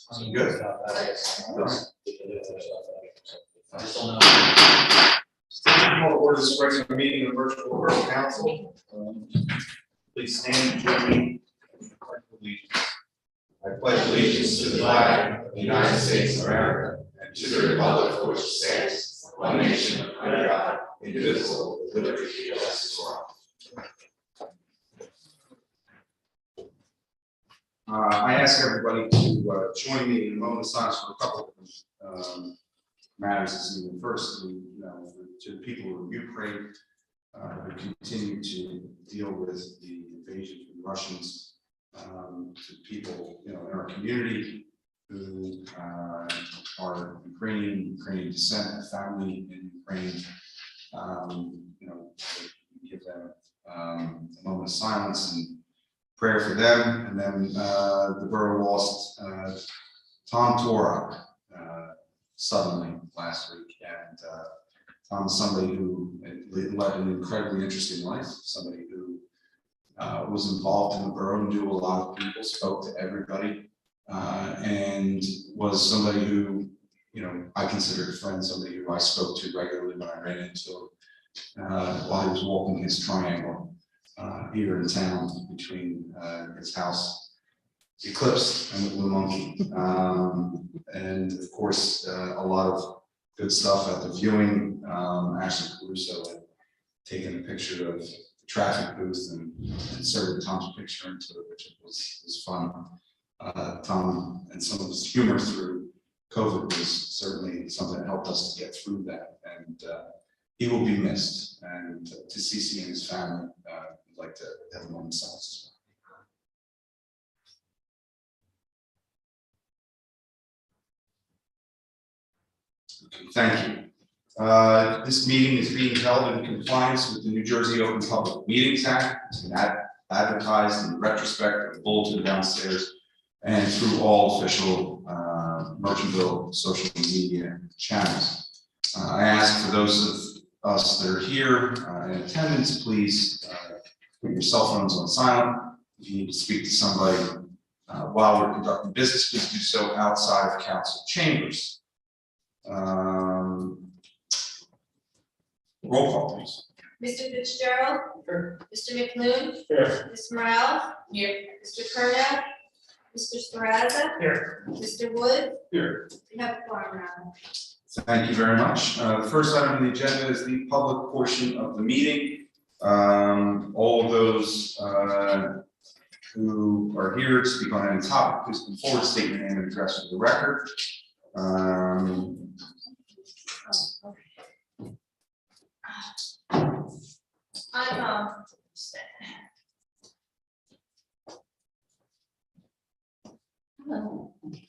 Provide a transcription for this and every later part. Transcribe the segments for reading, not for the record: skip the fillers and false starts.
I'm good. Call to order this regular meeting of the virtual Borough Council. Please stand and join me. I pledge allegiance to the flag of the United States of America and to the republic for which it stands, one nation under God, indivisible, with liberty and justice for all. I ask everybody to join me in a moment of silence for a couple of matters this evening. First, to the people of Ukraine who continue to deal with the invasion from the Russians, to people in our community who are Ukrainian descent, a family in Ukraine. Give them a moment of silence and prayer for them. And then the borough lost Tom Torok suddenly last week, and Tom is somebody who led an incredibly interesting life, somebody who was involved in the borough, knew a lot of people, spoke to everybody, and was somebody who, I considered a friend, somebody who I spoke to regularly when I ran into him while he was walking his triangle here in town between his house, Eclipse, and the Blue Monkey. And of course, a lot of good stuff at the viewing. Ashley Caruso had taken a picture of the traffic booth and inserted Tom's picture into it, which was fun. Tom and some of his humor through COVID was certainly something that helped us to get through that. And he will be missed. And to CC and his family, I'd like to have a moment of silence. Okay, thank you. This meeting is being held in compliance with the New Jersey Open Public Meetings Act. It's been advertised in retrospect of bulletin downstairs and through all official Merchantville social media channels. I ask for those of us that are here in attendance, please put your cell phones on silent. If you need to speak to somebody while we're conducting business, please do so outside of council chambers. Roll call, please. Mr. Fitzgerald. Here. Mr. McLoone. Here. Ms. Morrell. Here. Mr. Curnow. Mr. Sparaza. Here. Mr. Wood. Here. We have a quorum now. Thank you very much. The first item on the agenda is the public portion of the meeting. All of those who are here to speak on any topic, please come forward, state your name and address for the record. I'm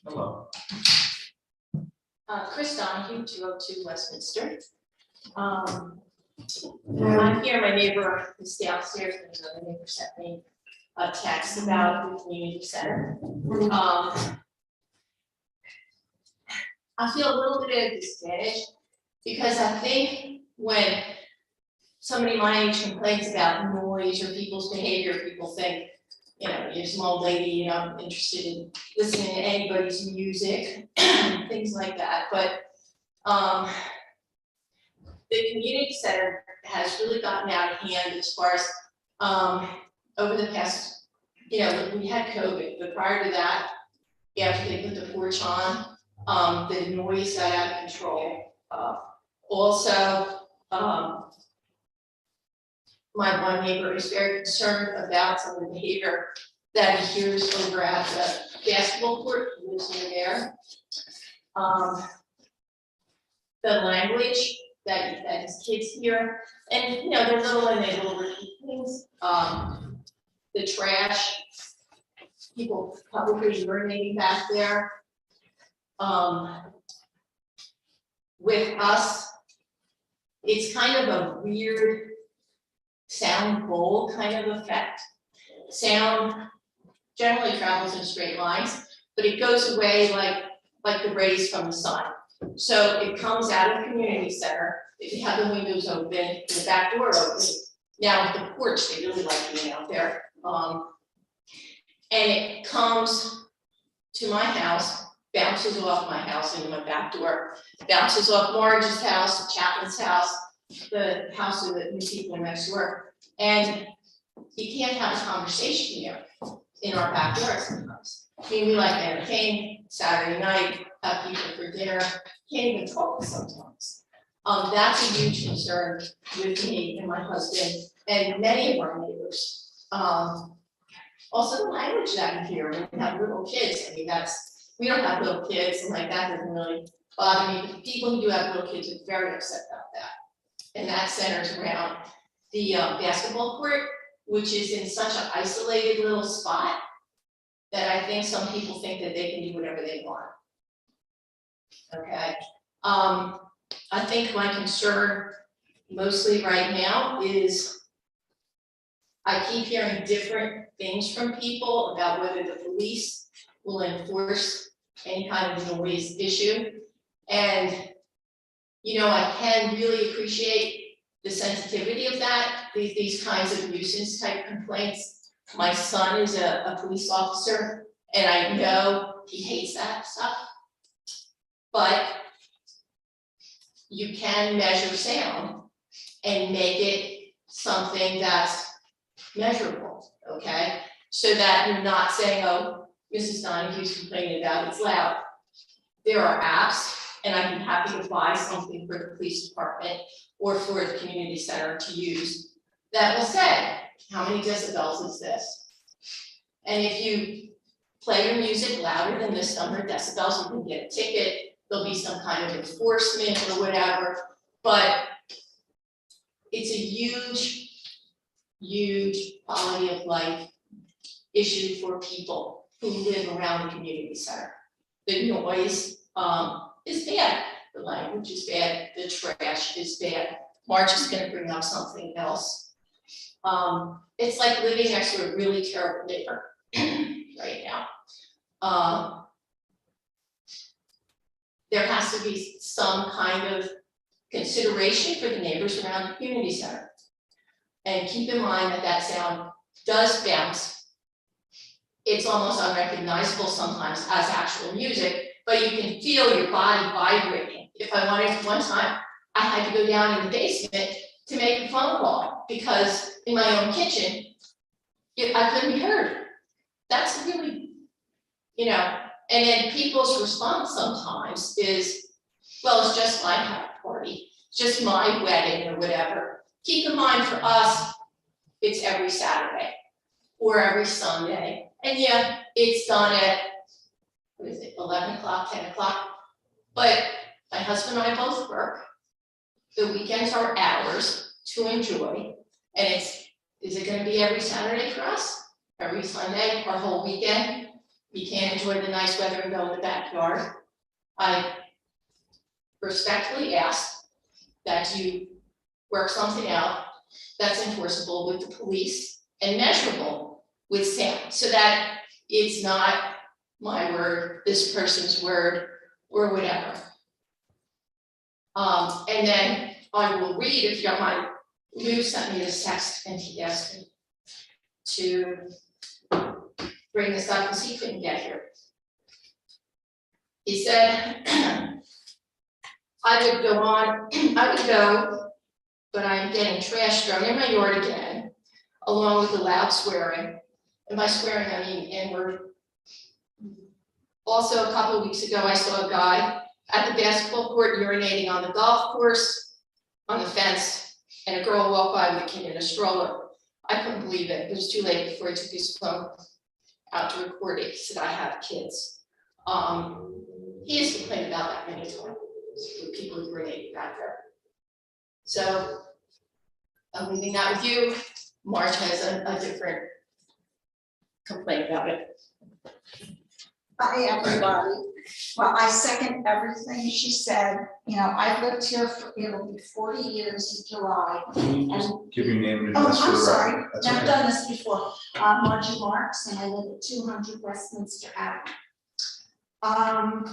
Hello. Chris Donahue, 202 Westminster. I'm here. My neighbor is downstairs. There's another neighbor sent me a text about the community center. I feel a little bit at a disadvantage because I think when somebody my age complains about noise or people's behavior, people think, you're a small lady and I'm interested in listening to anybody's music, things like that. But the community center has really gotten out of hand as far as over the past, we had COVID, but prior to that, after they put the porch on, the noise got out of control. Also, my neighbor is very concerned about some of the behavior that he hears over at the basketball court. He lives near there. The language that his kids hear, and they're little and they will repeat things. The trash, people probably urinating back there. With us, it's kind of a weird sound bowl kind of effect. Sound generally travels in straight lines, but it goes away like the rays from the sun. So it comes out of the community center. If you have the windows open, the back door open. Now with the porch, they really like being out there. And it comes to my house bounces off my house into my back door, bounces off Marge's house, Chapman's house, the house of the new people next door. And you can't have a conversation here in our backyard sometimes. I mean, we like to entertain Saturday night, have people for dinner, can't even talk sometimes. That's a huge concern with me and my husband and many of our neighbors. Also the language that you hear when you have little kids, I mean, we don't have little kids and like that doesn't really bother me, but people who do have little kids are very upset about that. And that centers around the basketball court, which is in such an isolated little spot that I think some people think that they can do whatever they want. Okay, I think my concern mostly right now is I keep hearing different things from people about whether the police will enforce any kind of noise issue. And, you know, I can really appreciate the sensitivity of that, these kinds of nuisance type complaints. My son is a police officer and I know he hates that stuff. But you can measure sound and make it something that's measurable, okay? So that you're not saying, oh, Mrs. Donahue's complaining about it's loud. There are apps, and I'd be happy to buy something for the police department or for the community center to use that will say, how many decibels is this? And if you play your music louder than this number of decibels, you can get a ticket. There'll be some kind of enforcement or whatever, but it's a huge, huge quality of life issue for people who live around the community center. The noise is bad, the language is bad, the trash is bad. Marge is gonna bring up something else. It's like living next to a really terrible neighbor right now. There has to be some kind of consideration for the neighbors around the community center. And keep in mind that that sound does bounce. It's almost unrecognizable sometimes as actual music, but you can feel your body vibrating. If I wanted to, one time, I had to go down in the basement to make a phone call because in my own kitchen, I couldn't be heard. That's really, you know, and then people's response sometimes is, well, it's just my party, it's just my wedding or whatever. Keep in mind for us, it's every Saturday or every Sunday. And yeah, it's done at, what is it, 11 o'clock, 10 o'clock. But my husband and I both work. The weekends are ours to enjoy. And is it gonna be every Saturday for us? Every Sunday, our whole weekend? We can't enjoy the nice weather and go in the backyard. I respectfully ask that you work something out that's enforceable with the police and measurable with sound, so that it's not my word, this person's word, or whatever. And then I will read, if you don't mind, Lou sent me this text and he asked me to bring this up because he couldn't get here. He said, I would go, but I'm getting trash thrown in my yard again, along with the loud swearing. And by swearing, I mean N-word. Also, a couple of weeks ago, I saw a guy at the basketball court urinating on the golf course, on the fence, and a girl walked by with a kid in a stroller. I couldn't believe it. It was too late before he took his phone out to record it. He said, I have kids. He has complained about that many times with people urinating back there. So I'm leaving that with you. Marge has a different complaint about it. Hi, everybody. Well, I second everything she said. You know, I've lived here for, it'll be 40 years in July. Can you just give your name and Oh, address for I'm the sorry, record? That's I've okay. done this before. Margie Marks, and I live at 200 Westminster Avenue.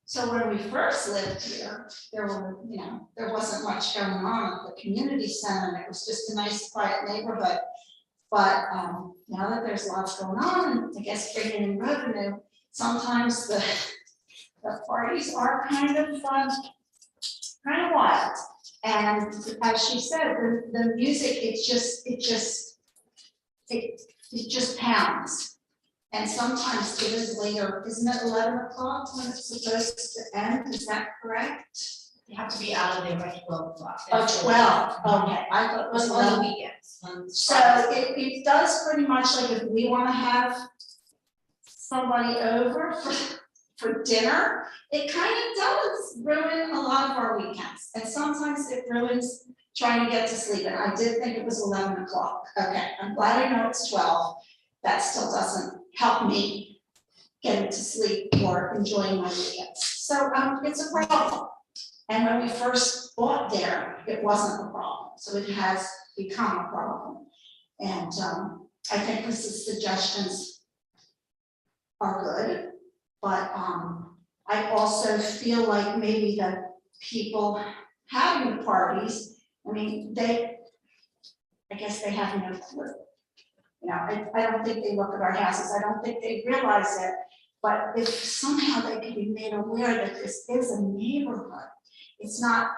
So when we first lived here, there wasn't much going on at the community center, and it was just a nice, quiet neighborhood. But now that there's lots going on, and I guess bringing in revenue, sometimes the the parties are kind of wild. And as she said, the music, it just pounds. And sometimes it is later, isn't it 11 o'clock when it's supposed to end, is that correct? You have to be out of there by 12 o'clock. Oh, 12, okay, I thought it was On the 11. weekends. on So Fridays. it does pretty much like if we wanna have somebody over for dinner, it kind of does ruin a lot of our weekends. And sometimes it ruins trying to get to sleep, and I did think it was 11 o'clock. Okay, I'm glad I know it's 12. That still doesn't help me getting to sleep or enjoying my weekends. So it's a problem. And when we first bought there, it wasn't a problem, so it has become a problem. And I think Chris's suggestions are good, but I also feel like maybe the people having the parties, I mean, I guess they have no clue. You know, I don't think they look at our houses, I don't think they realize it, but if somehow they could be made aware that this is a neighborhood, it's not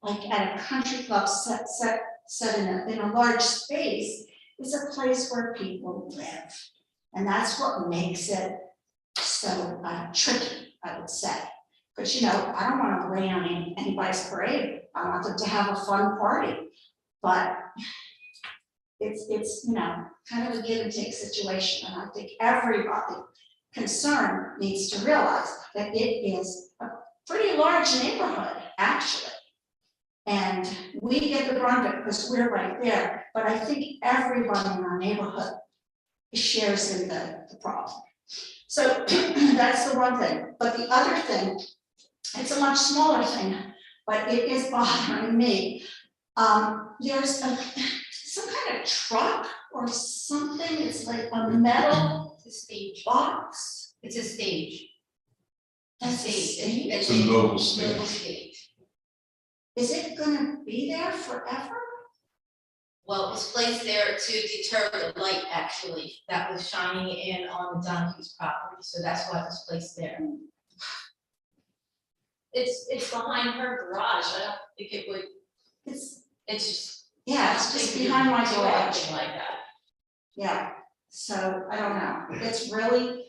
like at a country club set in a large space, it's a place where people live. And that's what makes it so tricky, I would say. But you know, I don't want to rain on anybody's parade, I want them to have a fun party, but it's you know, kind of a give and take situation, and I think everybody concerned needs to realize that it is a pretty large neighborhood, actually. And we get the brunt of it because we're right there, but I think everybody in our neighborhood shares in the problem. So that's the one thing, but the other thing, it's a much smaller thing, but it is bothering me. There's some kind of truck or something, it's like a metal It's a stage. box. It's a stage. That's a stage? It's a mobile stage. Mobile stage. Is it gonna be there forever? Well, it's placed there to deter the light, actually, that was shining in on the Donahue's property, so that's why it was placed there. It's behind her garage, I don't think it would, It's, it's just. yeah, it's just behind my Or garage. anything like that. Yeah, so I don't know, it's really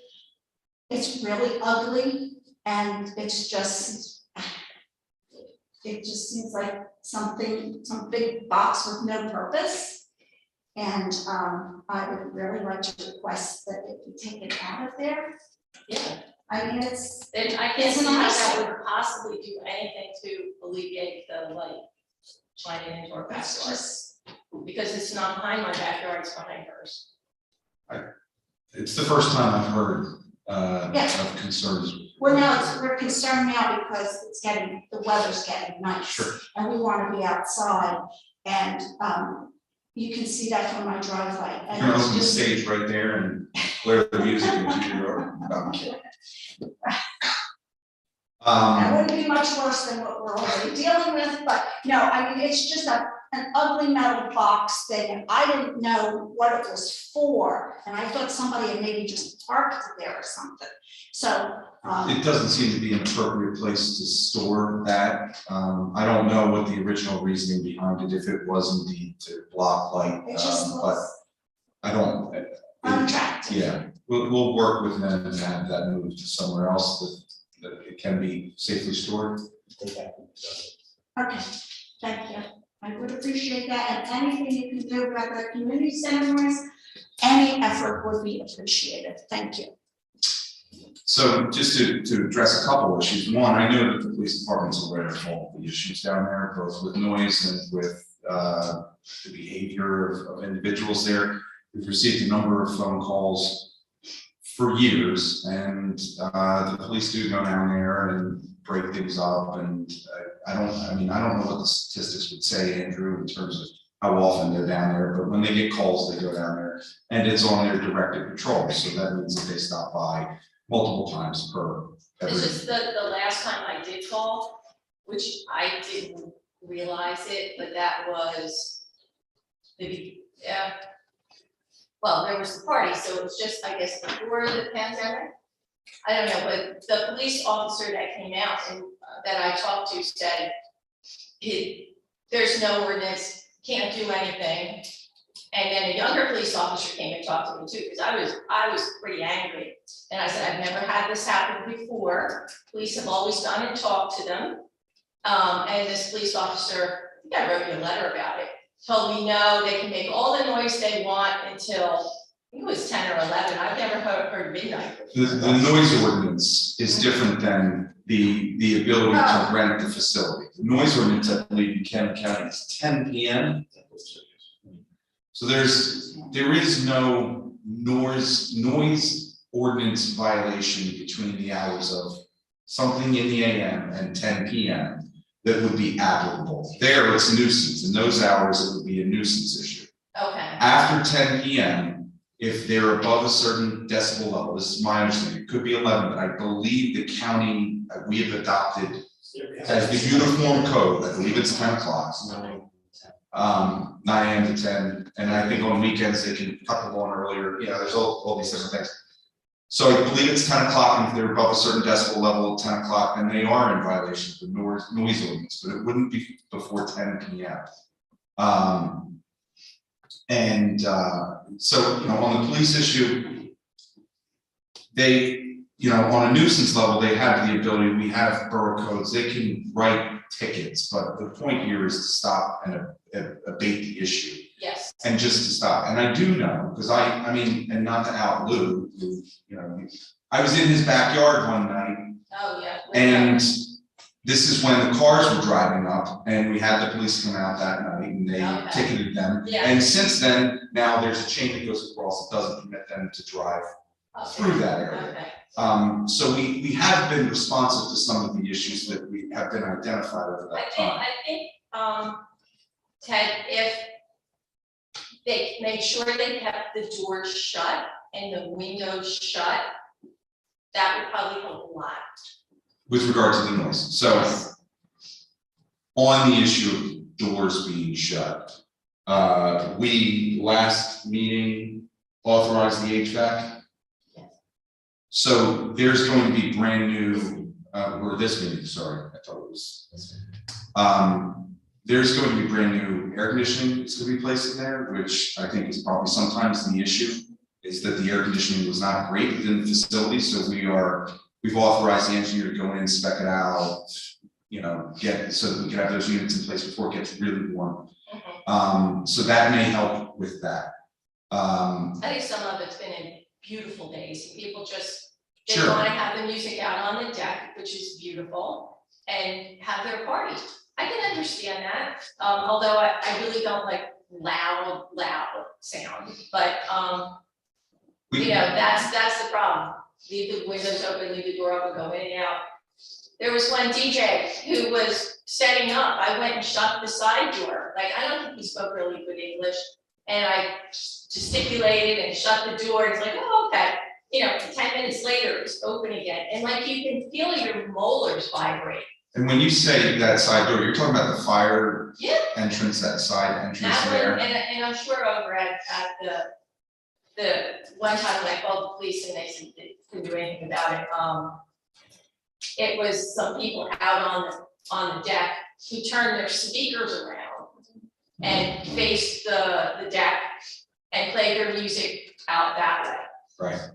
ugly, and it's just, it just seems like some big box with no purpose. And I would really like to request that it be taken out of there. Yeah. I mean, it's, Then I can't It's see an how eyesore. that would possibly do anything to alleviate the light shining into our it's backyard, just, because it's not behind my backyard, it's behind hers. It's the first time I've heard Yeah. of concerns. well, now we're concerned now because the weather's getting nice. Sure. And we want to be outside, and you can see that from my driveway. You're And gonna it's open the just- stage right there and clear the music into your yard. No, I'm kidding. That wouldn't be much worse than what we're already dealing with, but no, I mean, it's just an ugly metal box thing, and I didn't know what it was for, and I thought somebody had maybe just parked it there or something, so. It doesn't seem to be an appropriate place to store that. I don't know what the original reasoning behind it, if it was indeed to block light, It just but looks I don't. unattractive. Yeah, we'll work with them to have that moved to somewhere else that it can be safely stored. Okay, thank you. I would appreciate that, and anything you can do about the community center noise, any effort would be appreciated. Thank you. So just to address a couple issues, one, I know that the police department's aware of all the issues down there, both with noise and with the behavior of individuals there. We've received a number of phone calls for years, and the police do go down there and break things up, and I don't know what the statistics would say, Andrew, in terms of how often they're down there, but when they get calls, they go down there, and it's on their directed patrol, so that means that they stop by multiple times per every. It's just the last time I did call, which I didn't realize it, but that was maybe, yeah. Well, there was the party, so it was just, I guess, before the pandemic. I don't know, but the police officer that came out and that I talked to said there's no ordinance, can't do anything. And then a younger police officer came and talked to me too, because I was pretty angry. And I said, I've never had this happen before. Police have always gone and talked to them. And this police officer, I think I wrote you a letter about it, told me, no, they can make all the noise they want until, I think it was 10 or 11. I've never heard midnight. The noise ordinance is different than the ability to rent the facility. The noise ordinance, I believe, in Camden County is 10 p.m. So there is no noise ordinance violation between the hours of something in the AM and 10 PM that would be applicable. There, it's a nuisance. In those hours, it would be a nuisance issue. Okay. After 10 PM, if they're above a certain decibel level, this is my understanding, it could be 11, but I believe the county, we have adopted as the uniform code, I believe it's 10 o'clock. 9 AM to 10, and I think on weekends they can cut the lawn earlier, you know, there's all these different things. So I believe it's 10 o'clock, and if they're above a certain decibel level, 10 o'clock, then they are in violation of the noise ordinance, but it wouldn't be before 10 PM. So, you know, on the police issue, they, you know, on a nuisance level, they have the ability, we have borough codes, they can write tickets, but the point here is to stop and abate the issue. Yes. And just to stop, and I do know, because I mean, and not to out Lou, who, you know, I was in his backyard one night, Oh, yeah. and this is when the cars were driving up, and we had the police come out that night, and they Okay. ticketed them. Yeah. And since then, now there's a chain that goes across, it doesn't permit them to drive through that area. Okay. So we have been responsive to some of the issues that we have been identified over that time. I think, Ted, if they made sure they kept the doors shut and the windows shut, that would probably help a lot. With regard to the noise, so on the issue of doors being shut, we last meeting authorized the HVAC. Yes. So there's going to be brand new, or this meeting, sorry, I thought it was. There's going to be brand new air conditioning that's going to be placed in there, which I think is probably sometimes the issue, is that the air conditioning was not great within the facility, so we've authorized the engineer to go in, spec it out, you know, so that we can have those units in place before it gets really warm. Mhm. So that may help with that. I think some of it's been in beautiful days, people just, they Sure. wanna have the music out on the deck, which is beautiful, and have their party. I can understand that, although I really don't like loud sound, but, you know, that's the problem. Leave the windows open, leave the door open, go in and out. There was one DJ who was setting up, I went and shut the side door, like, I don't think he spoke really good English. And I gesticulated and shut the door, it's like, oh, okay, you know, 10 minutes later, it's open again, and like, you can feel your molars vibrate. And when you say that side door, you're talking about the fire Yeah. entrance, that side entrance That there. one, and I'm sure over at the one time when I called the police and they said they couldn't do anything about it, it was some people out on the deck who turned their speakers around and faced the deck and played their music out that way. Right.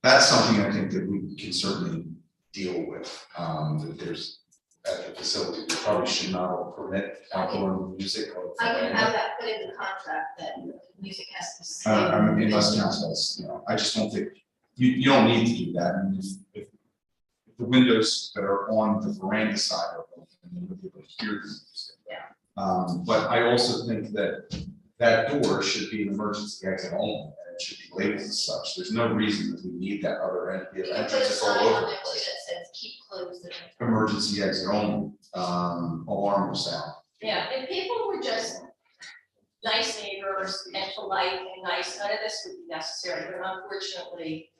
That's something I think that we can certainly deal with, that there's, at the facility, we probably should not permit outdoor music. Or I can have that put in the contract that music has to stay. I mean, unless council's, you know, I just don't think, you don't need to do that. I mean, if the windows that are on the veranda side are open, then you'll be able to hear the music. Yeah. But I also think that that door should be an emergency exit only, and it should be labeled as such. There's no reason that we need that other end, the You other can put a entrance is all sign over on the there too place. that says keep closed. Emergency exit only, alarm will sound. Yeah, if people were just nice neighbors and polite and nice, none of this would be necessary, but unfortunately,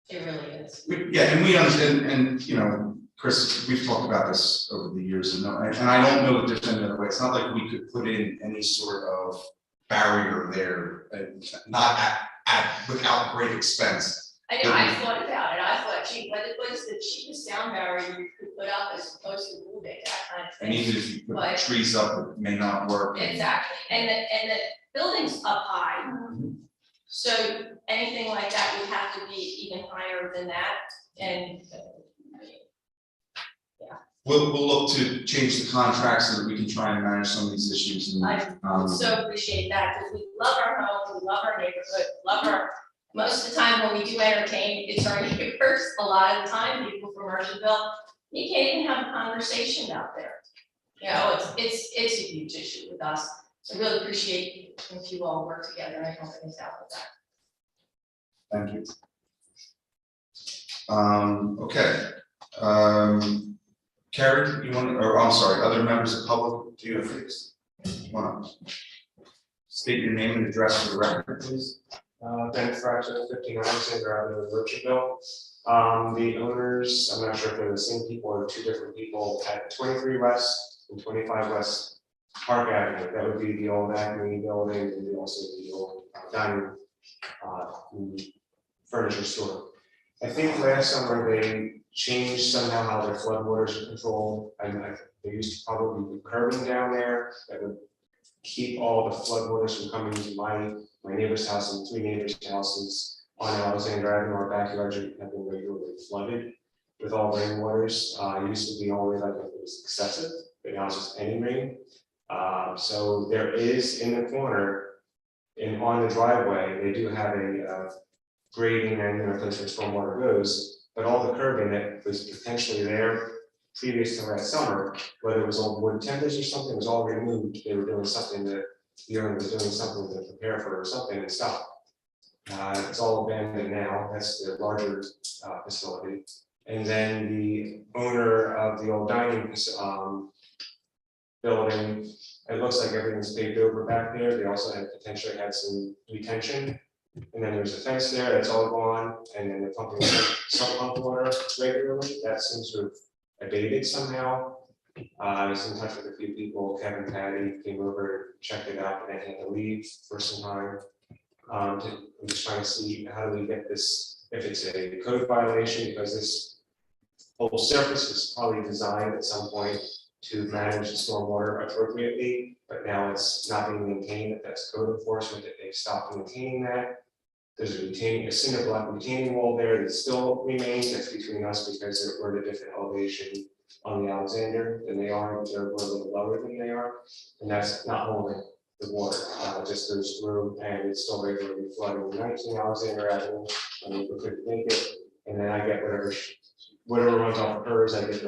it really is. Yeah, and we understand, and, you know, Chris, we've talked about this over the years, and I don't know that there's any other way. It's not like we could put in any sort of barrier there, not without great expense. I know, I thought about it, I thought, gee, what is the cheapest sound barrier you could put up as opposed to moving, that kind of thing. And even if you put But- trees up, it may not work. Exactly, and the building's up high. So anything like that would have to be even higher than that, and We'll look to change the contract so that we can try and manage some of these issues and. I would so appreciate that, because we love our home, we love our neighborhood, love our, most of the time when we do entertain, it's our neighbors, a lot of the time, people from Merchantville, you can't even have a conversation out there. You know, it's a huge issue with us, I really appreciate if you all work together and help us out with that. Thank you. Okay. Carrie, you want, or I'm sorry, other members of the public, do you have this? Want to state your name and address for the record, please? Ben Fraction, 59 Alexander Avenue in Merchantville. The owners, I'm not sure if they're the same people or two different people, at 23 West and 25 West Park Avenue. That would be the old Acme building and also the old dining furniture store. I think last summer they changed somehow how their floodwaters are controlled. They used to probably put curbing down there that would keep all the floodwaters from coming to my neighbor's house and three neighbors' houses on Alexander Avenue. Our backyards have been regularly flooded with all rainwaters. It used to be only like if it was excessive, but now it's just any rain. So there is in the corner and on the driveway, they do have a grading and a place where stormwater goes. But all the curbing that was potentially there previous to last summer, whether it was old wood timbers or something, was all removed. They were doing something that the owner was doing something to prepare for something and stop. It's all abandoned now. That's the larger facility. And then the owner of the old dining building, it looks like everything's paved over back there. They also had potentially had some retention. And then there's a fence there that's all gone, and then the pumping some pump water regularly. That seems to have abated somehow. I was in touch with a few people. Kevin Patty came over, checked it out, and I had to leave for some time. I'm just trying to see how do we get this, if it's a code violation, because this whole surface was probably designed at some point to manage the stormwater appropriately, but now it's not being maintained. If that's code enforcement, that they've stopped maintaining that. There's a cinder block retaining wall there that still remains. That's between us because we're at a different elevation on the Alexander than they are. We're a little lower than they are, and that's not holding the water. It just goes through, and it's still regularly flooding 19 Alexander Avenue. We couldn't make it, and then I get whatever runs off of hers. I get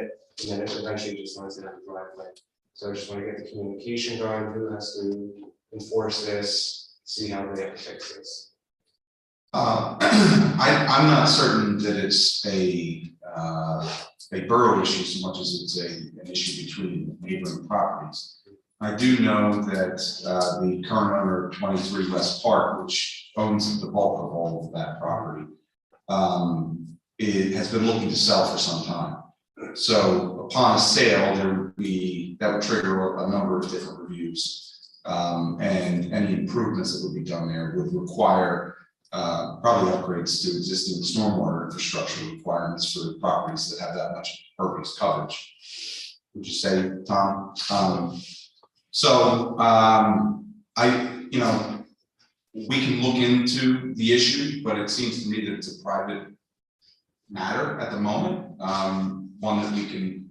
it, and then it eventually just runs down the driveway. So I just want to get the communication going. Who has to enforce this? See how they have to fix this. I'm not certain that it's a borough issue so much as it's an issue between neighboring properties. I do know that the current owner of 23 West Park, which owns the bulk of all of that property, it has been looking to sell for some time. So upon a sale, that would trigger a number of different reviews. And any improvements that would be done there would require probably upgrades to existing stormwater infrastructure requirements for properties that have that much impervious coverage. Would you say, Tom? We can look into the issue, but it seems to me that it's a private matter at the moment. One that we can,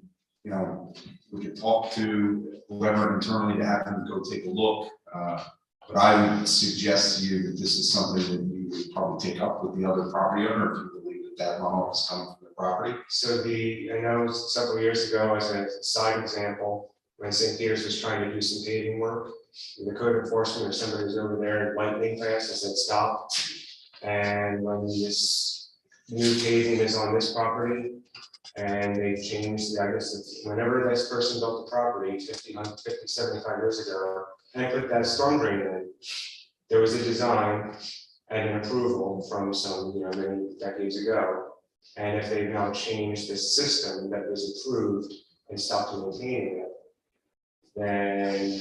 we could talk to whoever internally to have them go take a look. But I would suggest to you that this is something that you would probably take up with the other property owner if you believe that runoff is coming from the property. So I know several years ago, as a side example, when St. Peter's was trying to do some paving work, the code enforcement or somebody was over there lightning fast, I said stop. And when this new paving is on this property, and they've changed, I guess, whenever this person built the property 50, 75 years ago, and I put that storm drain in, there was a design and an approval from some, many decades ago. And if they've now changed this system that was approved and stopped maintaining it, then,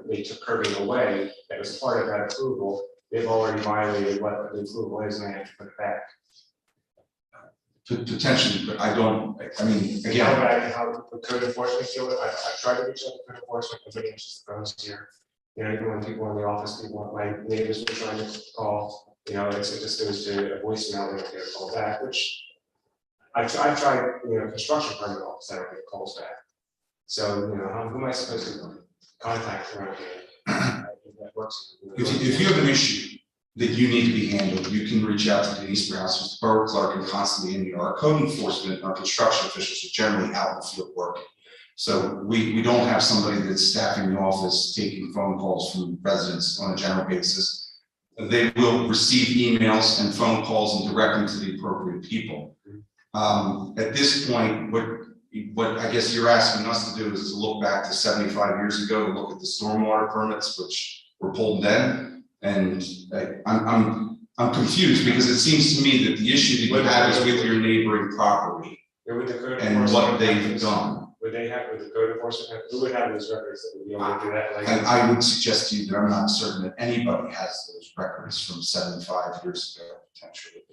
they took curbing away that was part of that approval. they've already violated what the approval is and they have to put it back. Potentially, but I don't, I mean, How again, back, how the code enforcement deal with, I've tried to reach out to code enforcement, nobody answers the phones here. You know, even when people in the office, people, my neighbors were trying to call, you know, it just goes to a voicemail, they don't get a call back, which I've tried, you know, construction permit office, I don't get calls back. So, you know, who am I supposed to contact around here? That works. if you have an issue that you need to be handled, you can reach out to Denise Brouse, who's the borough clerk and constantly in here. Our code enforcement, our construction officials are generally out in the field working. So we don't have somebody that's staffing the office, taking phone calls from residents on a general basis. They will receive emails and phone calls and direct them to the appropriate people. At this point, what I guess you're asking us to do is to look back to 75 years ago to look at the stormwater permits, which were pulled then. And I'm confused because it seems to me that the issue that you have is with your neighboring property and what they've done. Would they have, with the code enforcement, who would have those records that would be able to do that? Like, And I would suggest to you that I'm not certain that anybody has those records from 75 years ago, potentially.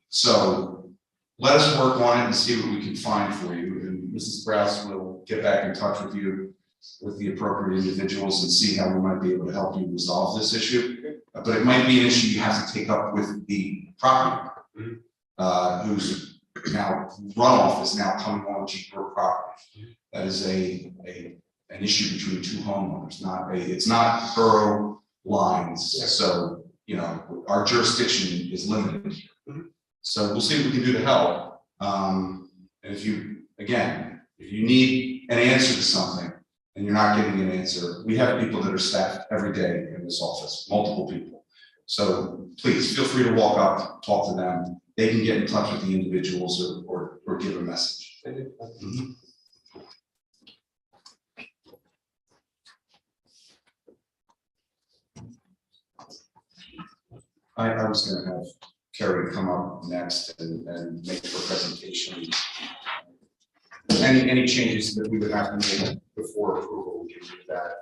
So let us work on it and see what we can find for you. And Mrs. Brouse will get back in touch with you with the appropriate individuals and see how we might be able to help you resolve this issue. But it might be an issue you have to take up with the property owner, whose now runoff is now coming on your property. That is an issue between two homeowners, it's not borough lines. Yeah. So, you know, our jurisdiction is limited here. So we'll see what we can do to help. And if you need an answer to something and you're not getting an answer, we have people that are staffed every day in this office, multiple people. So please feel free to walk up, talk to them. They can get in touch with the individuals or give a message. Mhm. I was going to have Kerry come up next and make her presentation. Any changes that we would have to make before approval, we can do that.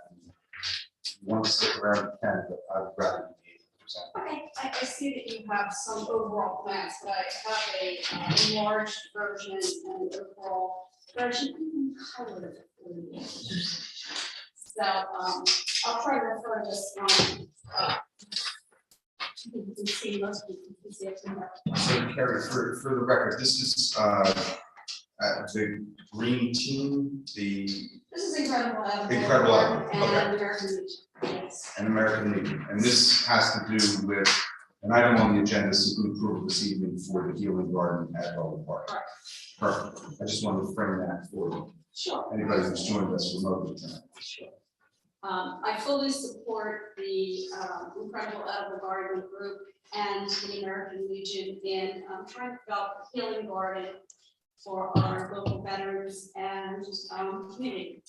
Want to stick around, you can, but I'd rather be able to present. Okay, I see that you have some overall plans, but I have a enlarged version and overall version. Color for you. So I'll try to refer this on. You can see most people can see it from there. So Kerry, for the record, this is the green team, This is incredible. Incredible Avenue, And okay. American Legion, yes. and American Legion, and this has to do with an item on the agenda seeking approval this evening for the healing garden at Borough Park. Correct. Perfect. I just wanted to frame that for Sure. anybody who's joined us remotely tonight. Sure. I fully support the Incredible Edible Garden Group and the American Legion in trying to develop a healing garden for our local veterans and community.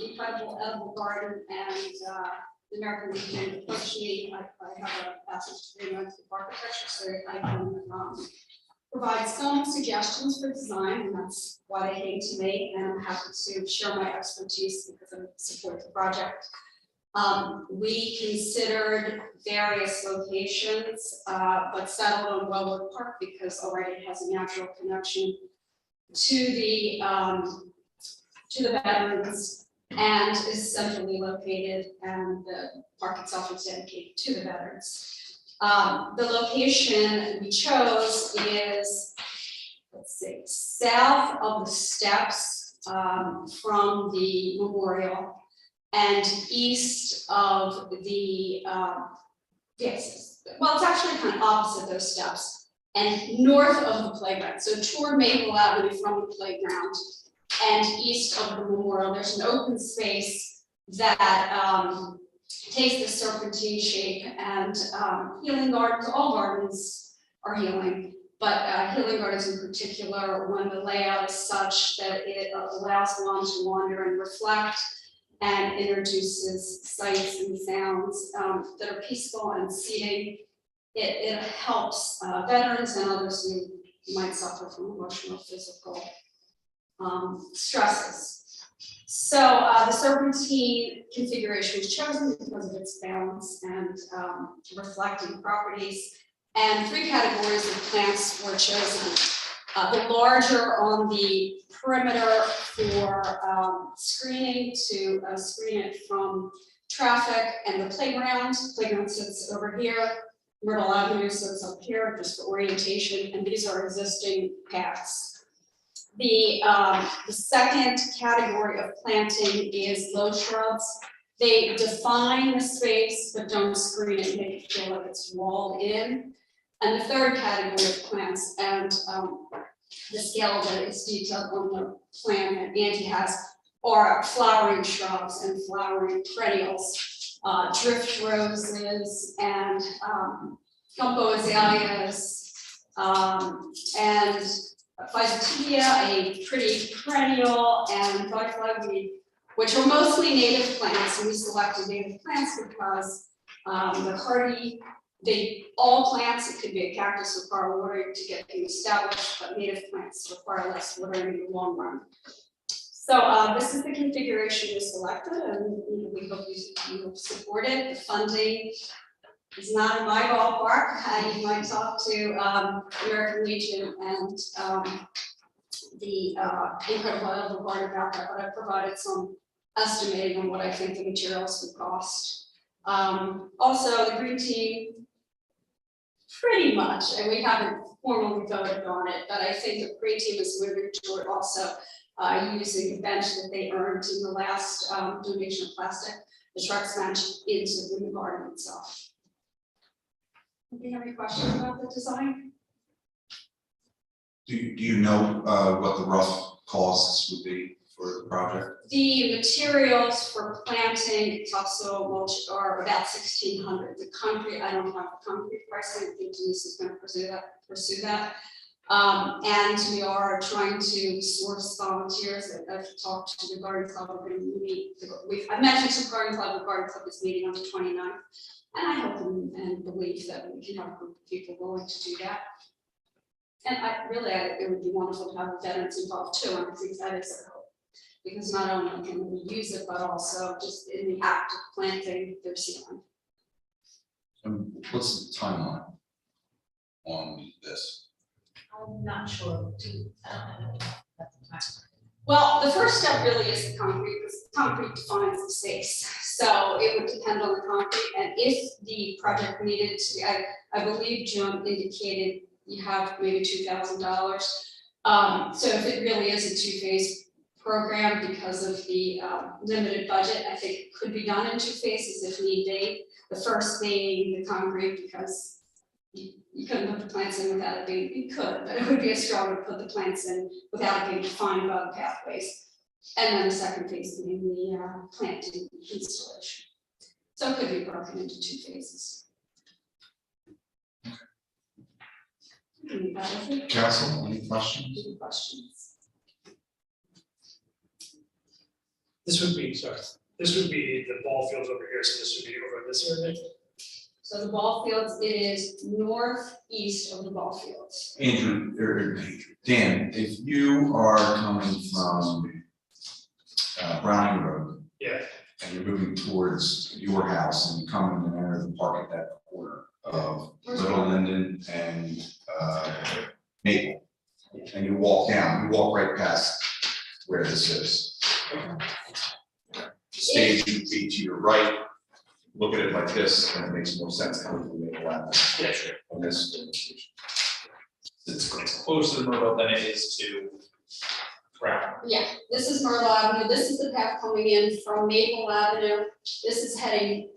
Incredible Edible Garden and the American Legion approached me. I have a passage agreement with architecture, so I can provide some suggestions for design, and that's why they came to me, and I'm happy to share my expertise because I support the project. We considered various locations, but settled on Wellwood Park because already it has a natural connection to the veterans and is centrally located, and the park itself is dedicated to the veterans. The location we chose is, let's see, south of the steps from the memorial and east of the, yes, well, it's actually kind of opposite those steps and north of the playground. So toward Maple Avenue from the playground and east of the memorial, there's an open space that takes the serpentine shape, and healing gardens, all gardens are healing, but healing gardens in particular, when the layout is such that it allows one to wander and reflect and introduces sights and sounds that are peaceful and seating. It helps veterans and others who might suffer from emotional, physical stresses. So the serpentine configuration was chosen because of its balance and reflecting properties. And 3 categories of plants were chosen. The larger on the perimeter for screening to screen it from traffic and the playground. Playground sits over here. Myrtle Avenue sits up here just for orientation, and these are existing paths. The second category of planting is low shrubs. They define the space but don't screen it, make it feel like it's walled in. And the third category of plants, and the scale that is detailed on the plan that Andy has, are flowering shrubs and flowering perennials, drift roses and gumbo azaleas, and Physotia, a pretty perennial, and butterfly weed, which are mostly native plants. And we selected native plants because the hardy, all plants, it could be a cactus, require watering to get things established, but native plants require less watering in the long run. So this is the configuration we selected, and we hope you will support it. The funding is not in my ballpark. You might talk to American Legion and the Incredible Edible Garden about that, but I provided some estimating on what I think the materials would cost. Also, the green team, pretty much, and we haven't formally voted on it, but I think the green team is moving toward also using the bench that they earned in the last donation of plastic, the trucks bench, into the garden itself. Do you have any questions about the design? Do you know what the rough costs would be for the project? The materials for planting topsoil mulch are about $1,600. The concrete, I don't have the concrete pricing. I think Denise is going to pursue that. And we are trying to source volunteers. I've talked to the garden club. We're going to meet. I mentioned to the garden club. The garden club is meeting on the 29th, and I hope and believe that we can have a group of people willing to do that. And it would be wonderful to have the veterans involved too. And I think that is our hope, because not only can we use it, but also just in the act of planting, their seedling. What's the timeline on this? I'm not sure, I don't know at the time. Well, the first step really is the concrete, because concrete defines the space. So it would depend on the concrete, and if the project needed to, I believe Jim indicated you have maybe $2,000. So if it really is a 2-phase program because of the limited budget, I think it could be done in 2 phases if need be. The first being the concrete, because you couldn't put the plants in without it being, you could, but it would be a struggle to put the plants in without it being defined by the pathways. And then the second phase being the planting installation. So it could be broken into 2 phases. Council, any questions? Any questions? This would be the ball fields over here, so this would be over this area. So the ball fields, it is northeast of the ball fields. Dan, if you are coming from Browning Road. Yeah. And you're moving towards your house and you come in and enter the park at that corner of Little Linden and Maple. And you walk right past where this is. Stage would be to your right. Look at it like this, and it makes more sense coming from Maple Avenue. Yeah, sure. On this. It's closer to Myrtle than it is to Brown. Yeah, this is Myrtle Avenue, this is the path coming in from Maple Avenue, this is heading,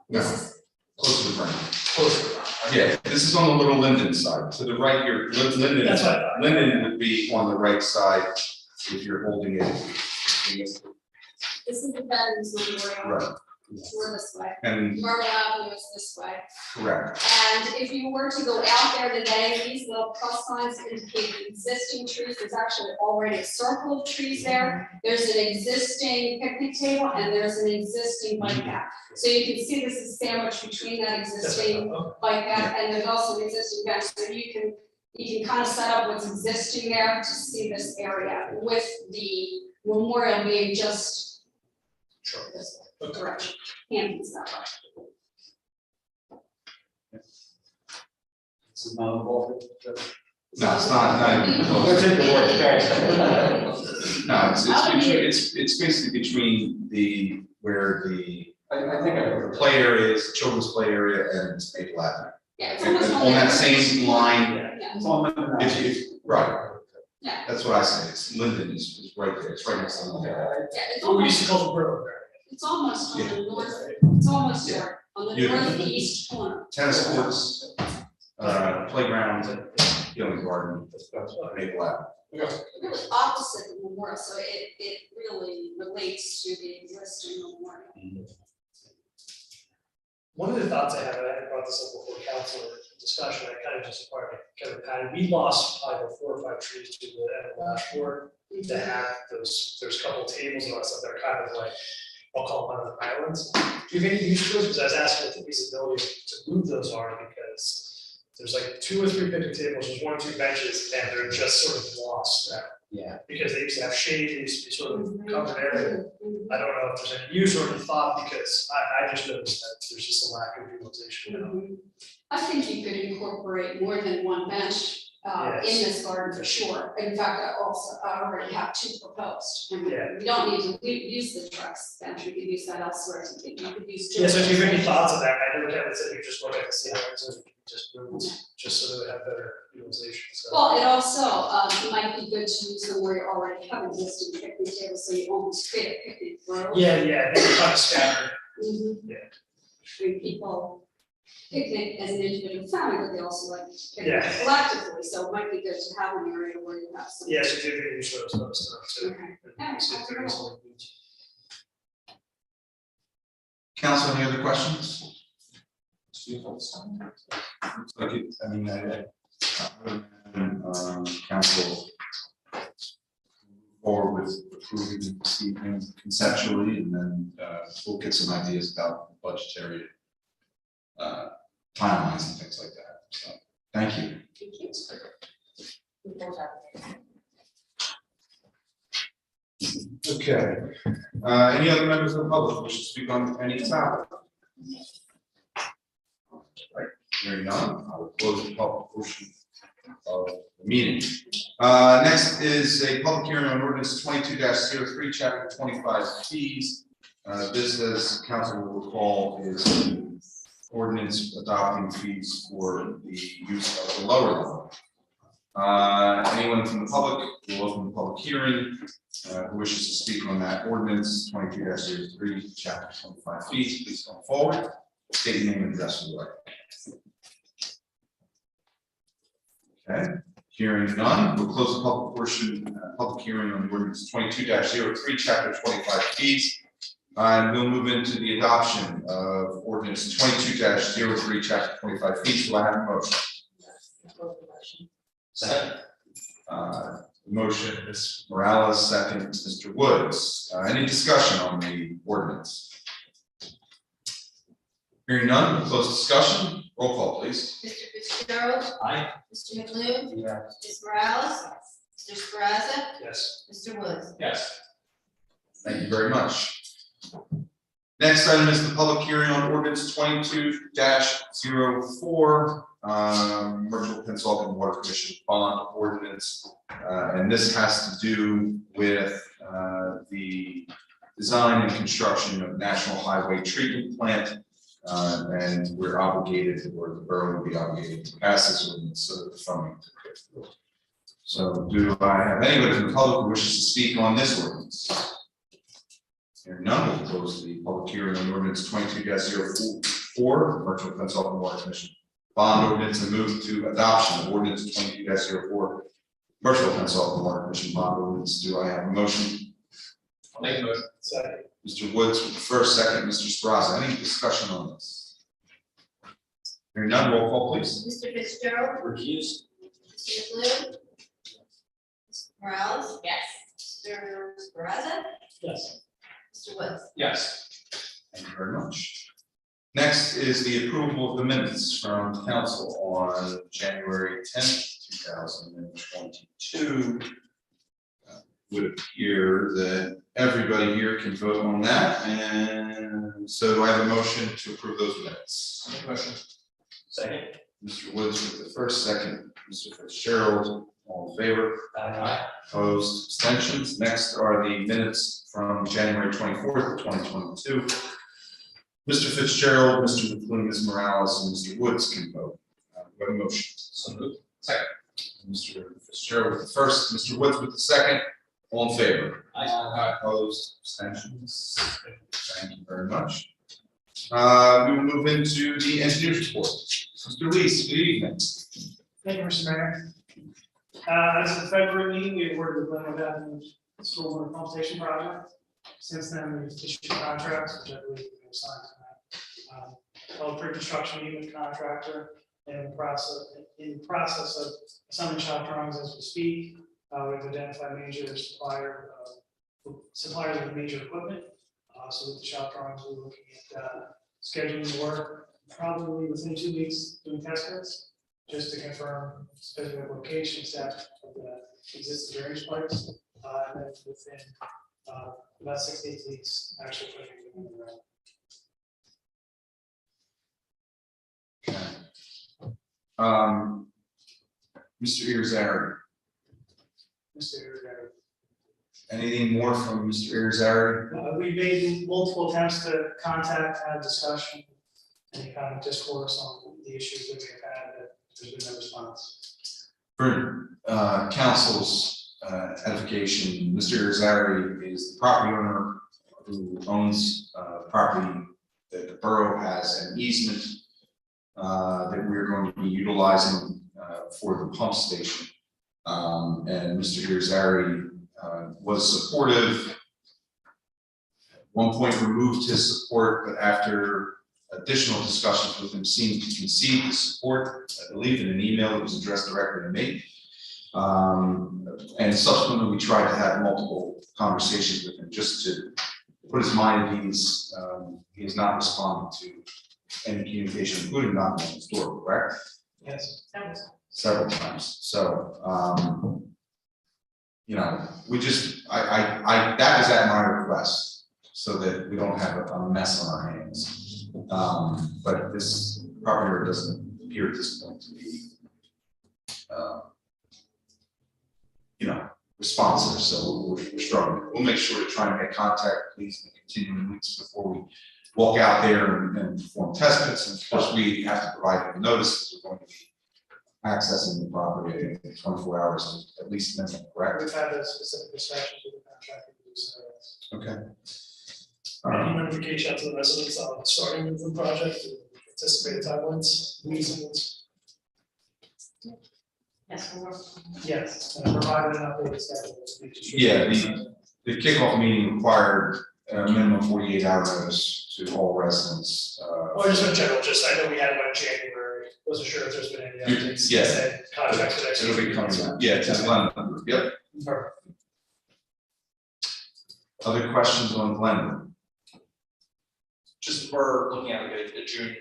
this is, Closer to Browning. Closer to Brown. Yeah, this is on the Little Linden side. To the right here, Linden. That's what I thought. Linden would be on the right side if you're holding it. this is the Veterans Memorial. Right. We're this way, And Myrtle Avenue is this way. correct. And if you were to go out there today, these little plus signs indicate existing trees. There's actually already a circle of trees there. There's an existing picnic table and there's an existing bike path. So you can see this is sandwiched between that existing bike path and there's also an existing bench. So you can kind of set up what's existing there to see this area with the Memorial being just Sure. this Okay. direction, Hampton's that way. It's a non-ball. No, it's not even close. Let's take the word, thanks. No, it's basically between where the I think I. play area is, children's play area and Maple Avenue. Yeah, it's And almost on that same line, Yeah, It's all meant to- right, yeah, that's what I say, it's Linden is right there, it's right next to Linden. yeah, it's What we used almost, to call the Borough there. it's almost on Yeah. the north, it's almost Yeah. there, on the Yeah. northeast corner. Tennis courts, playground, healing garden, Maple Avenue. Really opposite the memorial, so it really relates to the existing memorial. One of the thoughts I had, and I had brought this up before council discussion, I kind of just acquired kind of pattern. We lost either 4 or 5 trees to the end of last year. To have those, there's a couple tables and all that stuff that are kind of like, I'll call them one of the islands. Do you have any use for those? Because I was asking what the feasibility to move those are, because there's like 2 or 3 picnic tables, there's 1 or 2 benches, and they're just sort of lost now. Yeah. Because they used to have shade, they used to be sort of covered area. I don't know if there's any use or any thought, because I just noticed that there's just a lack of utilization now. I think you could incorporate more than 1 bench in Yes. this garden for sure. In fact, I already have 2 proposed. And Yeah. we don't need to use the trucks bench, we could use that elsewhere. So you could use 2. Yeah, so if you have any thoughts on that, I know Kevin said you just look at the same ones, just move, just so that we have better utilization, so. Well, it also, it might be good to use them where you already have existing picnic tables, so you almost create a picnic row. Yeah, they're kind of scattered. Mhm. Yeah. And people picnic as an individual family, but they also like to picnic Yeah. collectively, so it might be good to have an area where you have some. Yeah, so if you have any use for those stuff too. Okay. And see if there is any use. Council, any other questions? Looks like it, I mean, council forward with approving this evening conceptually, and then we'll get some ideas about budgetary timelines and things like that, so, thank you. Thank you. Okay, any other members of the public wish to speak on any topic? Right, hearing none, I will close the public portion of the meeting. Next is a public hearing on ordinance 22-03, chapter 25 fees. This, as council will recall, is an ordinance adopting fees for the use of the lower level. Anyone from the public will open the public hearing who wishes to speak on that ordinance 22-03, chapter 25 fees, please come forward. State your name and address for the record. Okay, hearing none, we'll close the public portion, public hearing on ordinance 22-03, chapter 25 fees. And we'll move into the adoption of ordinance 22-03, chapter 25 fees. Do I have a motion? Second. Motion, Ms. Morales, second, Mr. Woods. Any discussion on the ordinance? Hearing none, we'll close discussion. Roll call, please. Mr. Fitzgerald. Aye. Mr. McLean. Yeah. Ms. Morales. Mr. Scarrazza. Yes. Mr. Woods. Yes. Thank you very much. Next item is the public hearing on ordinance 22-04, Commercial Pennsauken Water Commission bond ordinance. And this has to do with the design and construction of National Highway Treatment Plant. And we're obligated, or the borough will be obligated to pass this ordinance so that the funding. So do I have anybody from the public who wishes to speak on this ordinance? Hearing none, we'll close the public hearing on ordinance 22-04, Commercial Pennsauken Water Commission bond ordinance, and move to adoption of ordinance 22-04, Commercial Pennsauken Water Commission bond ordinance. Do I have a motion? I'll make a motion. Second. Mr. Woods with the first, second, Mr. Scarrazza. Any discussion on this? Hearing none, roll call, please. Mr. Fitzgerald. Recuse. Mr. McLean. Ms. Morales. Yes. Mr. Scarrazza. Yes. Mr. Woods. Yes. Thank you very much. Next is the approval of the minutes from council on January 10th, 2022. would appear that everybody here can vote on that, and so do I have a motion to approve those minutes? Make a motion. Second. Mr. Woods with the first, second, Mr. Fitzgerald, all in favor? Aye. Opposed, abstentions. Next are the minutes from January 24th, 2022. Mr. Fitzgerald, Mr. McLean, Ms. Morales, and Mr. Woods can vote. We have a motion. So moved. Second. Mr. Fitzgerald with the first, Mr. Woods with the second, all in favor? Aye. Opposed, abstentions. Thank you very much. We will move into the engineer's report. Mr. Lees, good evening. Thank you, Mr. Mayor. As of the February meeting, we awarded the Glenwood Avenue stormwater pump station project. Since then, we've issued contracts, which I believe we have signed tonight. Held pre-construction meeting with the contractor and in the process of assembling shop drawings as we speak. We've identified major suppliers of major equipment. So with the shop drawings, we're looking at scheduling the work probably within 2 weeks, doing test pits, just to confirm specific location set of the existing drainage pipes. And then within about 6 to 8 weeks, actually putting it in the ground. Mr. Irizarry, Mr. Rivera. anything more from Mr. Irizarry? We made multiple attempts to contact, have discussion, any kind of discourse on the issues that we have had, but there's been no response. For council's edification, Mr. Irizarry is the property owner who owns property that the borough has an easement that we're going to be utilizing for the pump station. And Mr. Irizarry was supportive. At one point removed his support, but after additional discussions with him seemed to concede the support, I believe in an email that was addressed directly to me. And subsequently, we tried to have multiple conversations with him just to put his mind at ease. He has not responded to any communication, including knocking on his door, correct? Yes. Several times. So, you know, we just, that was at my request, so that we don't have a mess on our hands. But this property owner doesn't appear at this point to be, you know, responsive, so we're struggling. We'll make sure to try and make contact, please, in the continuing weeks before we walk out there and perform test pits. And of course, we have to provide them notice that we're going to be accessing the property in 24 hours, at least minimum, correct? We've had those specific discussions with the contractor. Okay. Any notification to the residents on starting with the project, anticipated timelines, reasons? Yes, more. Yes, and provided an updated schedule. Yeah, the kickoff meeting required a minimum 48-hour notice to all residents. Or just in general, just, I know we had one in January, wasn't sure if there's been any updates. Yeah. Said contracts for next It'll be year. coming up. Yeah, to the Glenwood Group. Yep. Perfect. Other questions on Glenwood? Just we're looking at like a June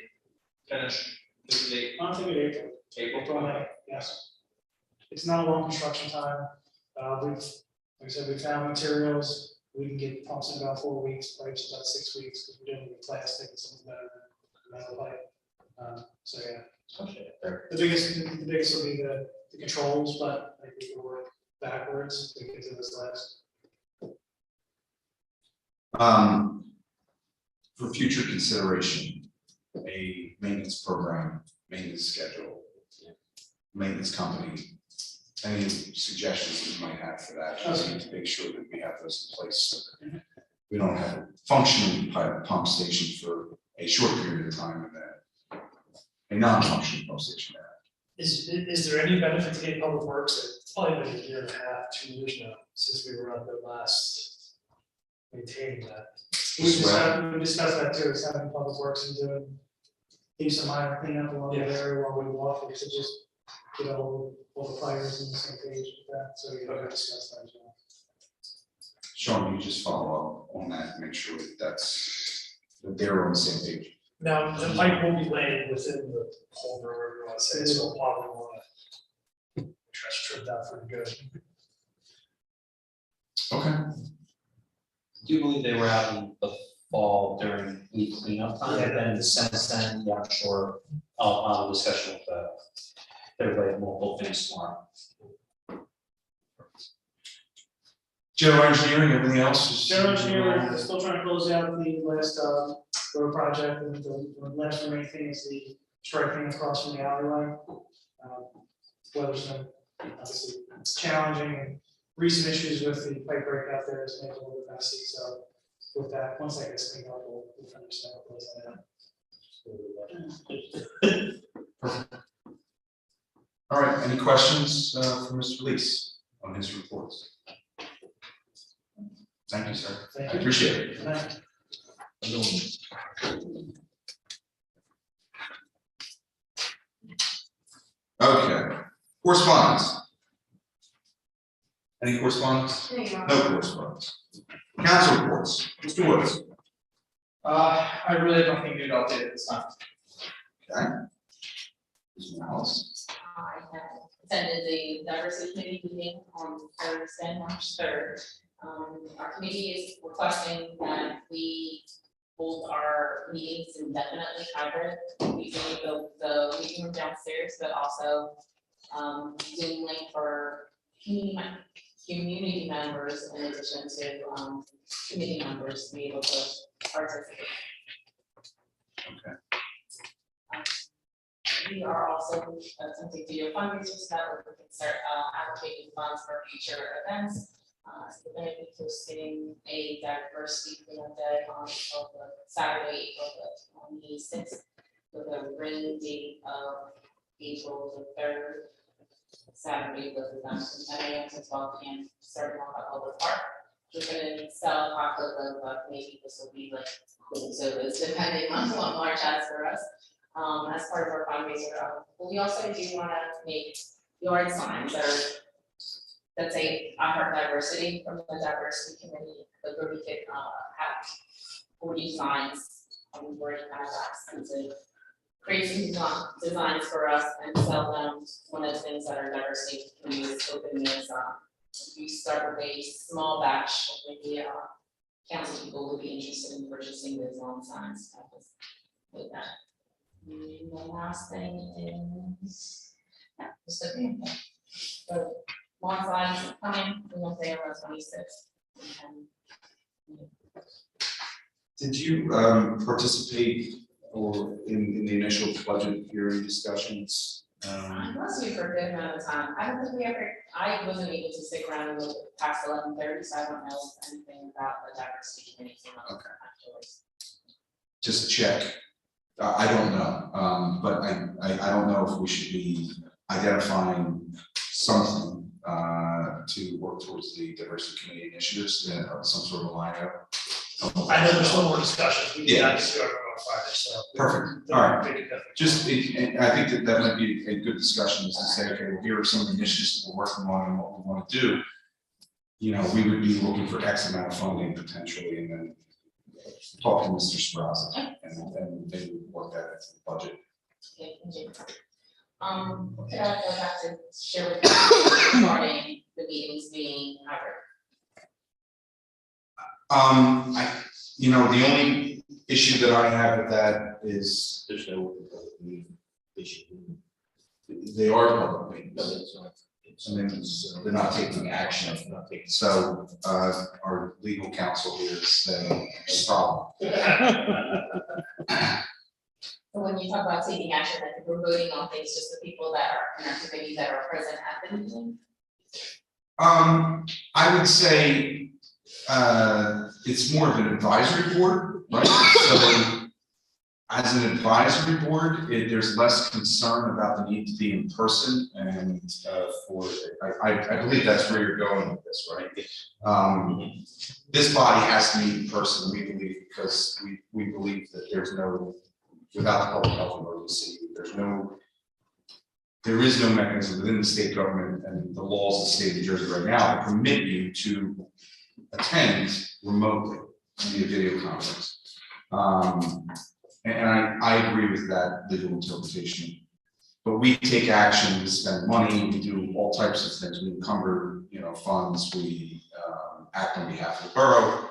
finish, this date, I'm thinking April. April. May, yes. It's not a long construction time. Like I said, we found materials. We can get pumps in about 4 weeks, pipes about 6 weeks, because we're doing the plastic and something better than metal pipe. So yeah, the biggest will be the controls, but I think we can work backwards to get to this last. For future consideration, a maintenance program, maintenance schedule, maintenance company, any suggestions that you might have for that? Just need to make sure that we have those in place, so that we don't have a functioning pump station for a short period of time and then a non-functioning pump station. Is there any benefit to getting public works? It's probably been a year and a half, 2 years now, since we were on the last maintaining that. We discussed that too, is having public works and do some minor cleanup along the area while we walk, because it just get all the players on the same page with that, so you don't discuss that as well. Sean, you just follow up on that, and make sure that that they're on the same page. Now, the pipe will be laying within the hole, or whatever you want to say, so we'll probably want to trim that pretty good. Okay, Do you believe they were out in the fall during week cleanup time? Yeah. And then since then, yeah, I'm sure I'll have a discussion with everybody at multiple things tomorrow. general engineering, everything else is. General engineer, we're still trying to close out the last road project, and the last remaining thing is the striping across from the alleyway. Weather's been obviously challenging, and recent issues with the pipe break out there has made it a little bit messy, so with that, once that gets cleaned up, we'll finish that, we'll close that out. All right, any questions for Mr. Lees on his reports? Thank you, sir. Thank I you. appreciate it. Good night. Okay, correspondence. Any correspondence? No correspondence. Council reports, Mr. Woods. I really don't think we'd update at this time. Okay. Mr. House. I have attended the diversity committee meeting on Thursday, March 3rd. Our committee is requesting that we hold our meetings indefinitely hybrid, using the meeting room downstairs, but also Zoom link for community members in addition to committee members to be able to participate. Okay. We are also attempting to do a fundraiser so that we can start allocating funds for future events. So we're going to be hosting a diversity cleanup day on Saturday, April 26th, with a rain date of April the 3rd. Saturday with events from 10 a.m. to 12 p.m. starting off at Public Park. We're going to sell chocolate, but maybe this will be like cool sodas depending on what March has for us. As part of our fundraiser, we also do want to make yard signs that say I heart diversity from the diversity committee, but where we could have 40 signs on board and to create some designs for us and sell them. One of the things that our diversity committee is hoping is we start with a small batch, maybe council people would be interested in purchasing those lawn signs. With that. And the last thing is, yeah, just the thing. So lawn signs coming, we will say on the 26th. Did you participate or in the initial budget hearing discussions? I must be for a good amount of time. I don't think we ever, I wasn't able to stick around and look past 11:30, so I don't know anything about the diversity committee. Okay. Just check. I don't know, but I don't know if we should be identifying something to work towards the diversity committee initiatives, some sort of line up. I know there's still more discussions, we Yeah. got to do it on Friday, so. Perfect. All right. They could definitely- Just, and I think that might be a good discussion, is to say, okay, well, here are some of the initiatives that we're working on and what we want to do. You know, we would be looking for X amount of funding potentially, and then talk to Mr. Sprazza, and they would work that into the budget. Okay, thank you. Could I go back to share with you regarding the meetings being hybrid? The only issue that I have with that is There's no issue. they are public meetings. No, it's not. I mean, they're not taking action. So, our legal counsel here is saying, no problem. So when you talk about taking action, I think we're voting on things, just the people that are in our committee that are present at the meeting. I would say, it's more of an advisory board, right? So, as an advisory board, there's less concern about the need to be in person, and I believe that's where you're going with this, right? This body has to meet in person, we believe, because we believe that there's no, without the public health emergency, there is no mechanism within the state government and the laws of the state of New Jersey right now that permit you to attend remotely via video conference. And I agree with that legal interpretation. But we take action, we spend money, we do all types of things, we encumber, funds, we act on behalf of the borough.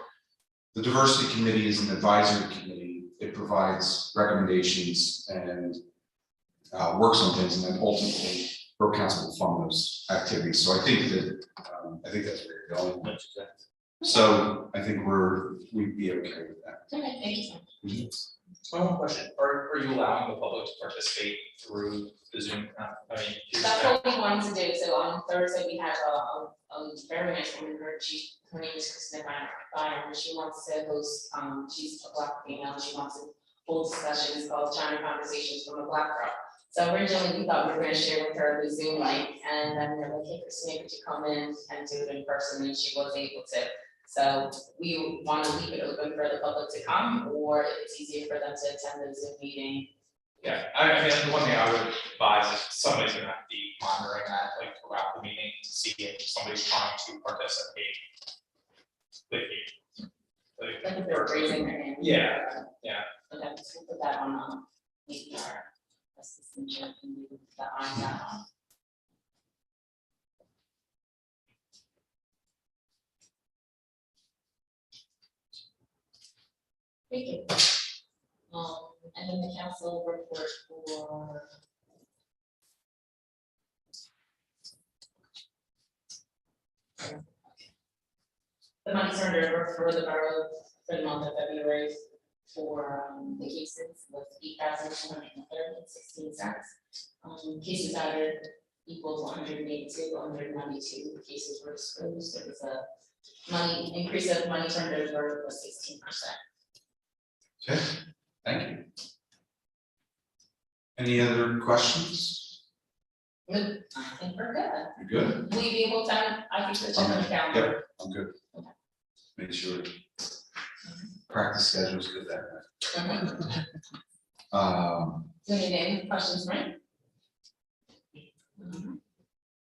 The diversity committee is an advisory committee. It provides recommendations and works on things, and then ultimately Borough Council will fund those activities. So I think that, I think that's where you're going. That's exactly. So I think we'd be okay with that. Okay, thank you. One question, are you allowing the public to participate through the Zoom? I mean, That's what we wanted to do, so on Thursday, we have a very nice woman, her name is Christina Byer, and she wants to host, she's a Black female, she wants to hold discussions called China Conversations from a Black Girl. So originally, we thought we were gonna share with her the Zoom link, and then they're like, hey, Christina, could you come in and do it in person, and she was able to. So we want to leave it open for the public to come, or if it's easier for them to attend the Zoom meeting. yeah, I mean, the one thing I would advise is somebody's gonna have to be monitoring that, like, throughout the meeting to see if somebody's trying to participate. With you. Like if they're raising their hand. Yeah, yeah. Okay, so we'll put that on, maybe our assistant chair can do that on that on. Thank you. And then the council report for. The money turned over for the borough for the month of February for the cases was $8,230.16. Cases added equals 182, 192 cases were disposed. There was a money increase of money turned over was 16%. Okay, thank you. Any other questions? Good, I think we're good. You're good? Will you be able to, I think, check on the calendar? Yep, I'm good. Make sure practice schedule's good that night. Do you need any questions, right?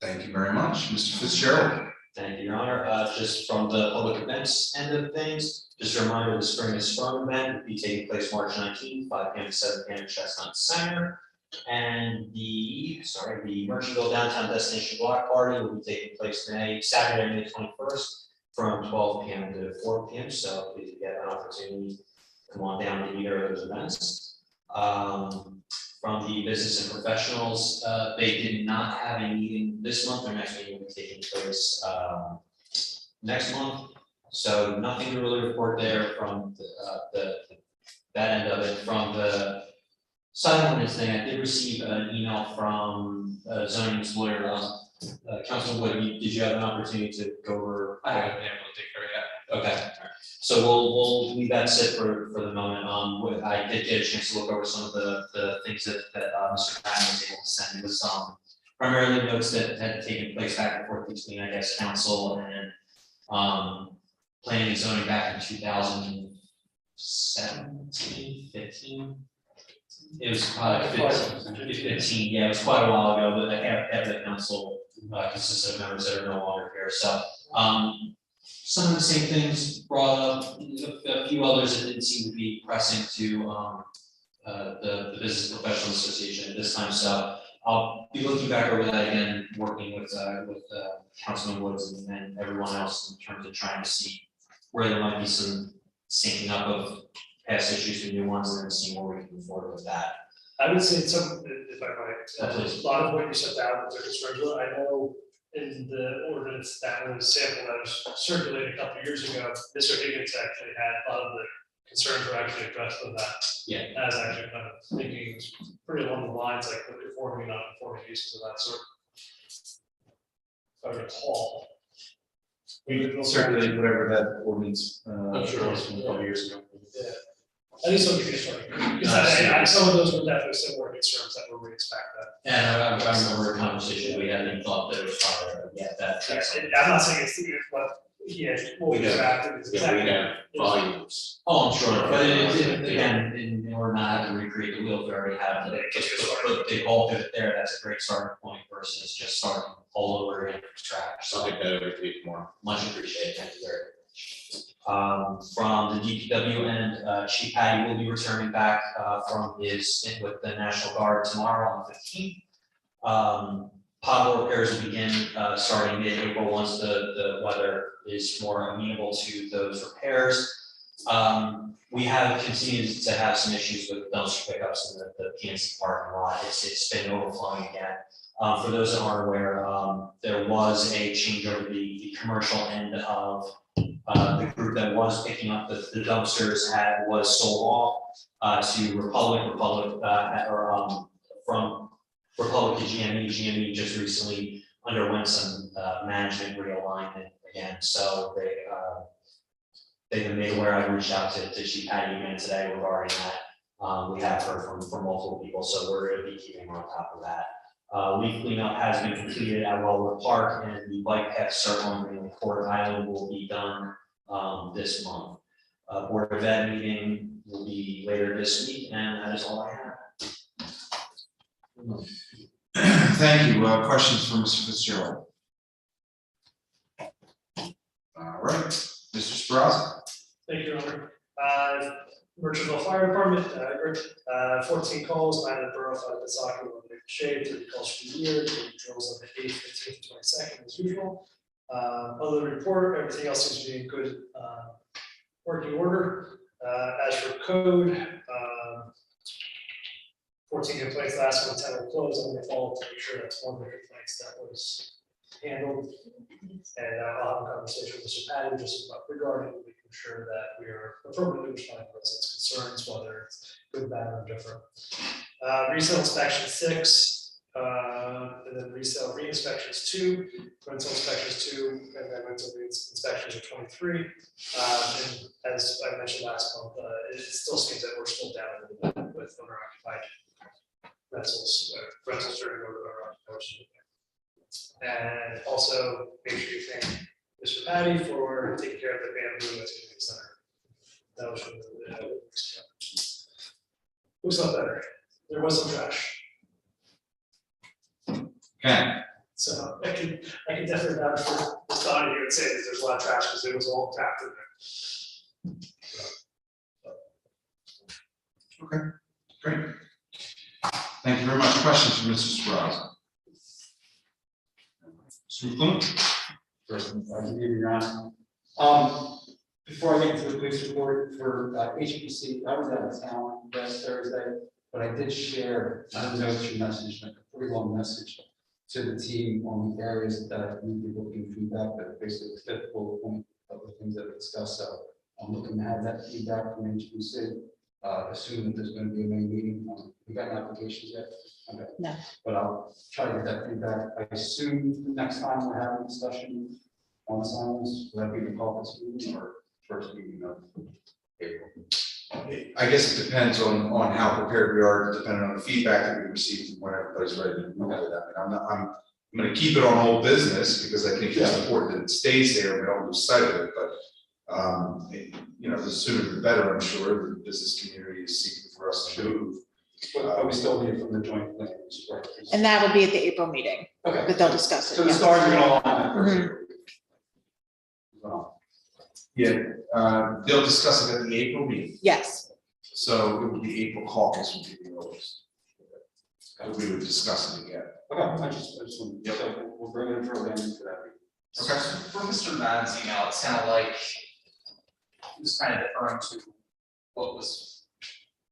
Thank you very much, Mr. Fitzgerald. Thank you, Your Honor. Just from the public events end of things, just a reminder, the Spring is Sprung event will be taking place March 19th, 5 p.m. to 7 p.m. in Chestnut Center. And the Merchantville Downtown Destination Block Party will be taking place Saturday, May 21st, from 12 p.m. to 4 p.m. So please, if you have an opportunity, come on down to either of those events. From the business and professionals, they did not have a meeting this month. Their next meeting will be taking place next month. So nothing to really report there from that end of it. From the side ordinance thing, I did receive an email from zoning's lawyer, Councilman Wood. Did you have an opportunity to go over? I haven't been able to take care of that. Okay, so we'll leave that sit for the moment. I did get a chance to look over some of the things that Mr. Patton was able to send. It was primarily notes that had taken place back and forth between, I guess, council and planning and zoning back in 2017, 15. It was probably 15, yeah, it was quite a while ago, but half the council consists of members that are no longer here, so. Some of the same things brought up, a few others that didn't seem to be pressing to the Business Professional Association at this time, so I'll be looking back over that again, working with Councilman Woods and everyone else in terms of trying to see where there might be some syncing up of past issues to new ones, and then seeing where we can move forward with that. I would say some, if I might, Please. a lot of what you set down with the concerns, I know in the ordinance that was sample that was circulated a couple of years ago, Mr. Higgins actually had a lot of the concerns were actually addressed with that. Yeah. As actually kind of thinking pretty along the lines like the conforming, not conforming uses of that sort. If I recall. We circulated whatever that ordinance sure. was from a couple years ago. Yeah. At least I'll give you a start. Because some of those were definitely similar concerns that were we expect that. And I remember a conversation we had and thought that it was probably, that's. I'm not saying it's, but, yeah, what we drafted is exactly. Volumes. Oh, I'm sure, but it again, in order not to recreate the wheel, we already have, they all put it there, that's a great starting point versus just starting all over again from scratch, so. Something better, repeat more. Much appreciated, thank you very much. From the DPW end, Chief Patty will be returning back from his stint with the National Guard tomorrow on the 15th. Pothole repairs will begin starting mid-April once the weather is more amenable to those repairs. We have continued to have some issues with dumpster pickups in the PNC parking lot. It's been overflowing again. For those that aren't aware, there was a change over the commercial end of the group that was picking up the dumpsters was sold off to Republic, from Republic to GME. GME just recently underwent some management realignment again, so they've been made aware. I reached out to Chief Patty again today regarding that. We have heard from multiple people, so we're going to be keeping on top of that. Leaf cleanup has been completed at Wellwood Park, and the bike path circling Court Island will be done this month. Board of Ed meeting will be later this week, and that is all I have. Thank you. Questions for Mr. Fitzgerald? All right, Mr. Sprazza. Thank you, Your Honor. Merchantville Fire Department, 14 calls, 9 at the Borough, 5 at the soccer, 1 at the shade, 30 calls for the year, 30 drills on the 8th, 15th, 22nd as usual. Other than report, everything else seems to be in good working order. As for code, 14 complaints last one, 10 were closed. I'm going to follow up to make sure that's one of the complaints that was handled. And I'll have a conversation with Mr. Patty just about regarding making sure that we are appropriately responding to residents' concerns, whether it's good, bad, or different. Resale inspection 6, and then resale re-inspections 2, rental inspections 2, and then rental inspections are 23. And as I mentioned last month, it still seems that we're still down a little bit with owner-occupied rentals during owner-occupied. And also make sure you thank Mr. Patty for taking care of the bamboo at the community center. That was from the looks a lot better. There was some trash. Okay. So I can definitely vouch for Mr. Donnie here and say that there's a lot of trash because it was all trapped in there. Okay, great. Thank you very much. Questions for Mr. Sprazza? Mr. McClung? First, good evening, Your Honor. Before I get into the police report for HPC, I was out of town last Thursday, but I did share, I don't know if you messaged, like a pretty long message to the team on the areas that we need looking feedback, but basically the fifth bullet point of the things that we discussed. So I'm looking to have that feedback from HPC, assuming that there's going to be a main meeting. We got applications yet? Okay. No. But I'll try to get that feedback. I assume the next time we're having a discussion on assignments, will that be the caucus meeting or first meeting of April? I guess it depends on how prepared we are, depending on the feedback that we receive from when everybody's ready to move with that. And I'm gonna keep it on whole business because I think it's important that it stays there, we don't lose sight of it, but you know, the sooner the better, I'm sure, the business community is seeking for us to move. But we still need it from the joint plans, right? And that would be at the April meeting, Okay. but they'll discuss it. So the yeah. stars are gonna align that first. Mhm. Well, They'll discuss it at the April meeting, Yes, so it would be April caucus would be the earliest. And we would discuss it again. okay, I just want to, so we'll bring it in for a landing for that meeting. Okay. For Mr. Madden's email, it sounded like he was kind of deferring to what was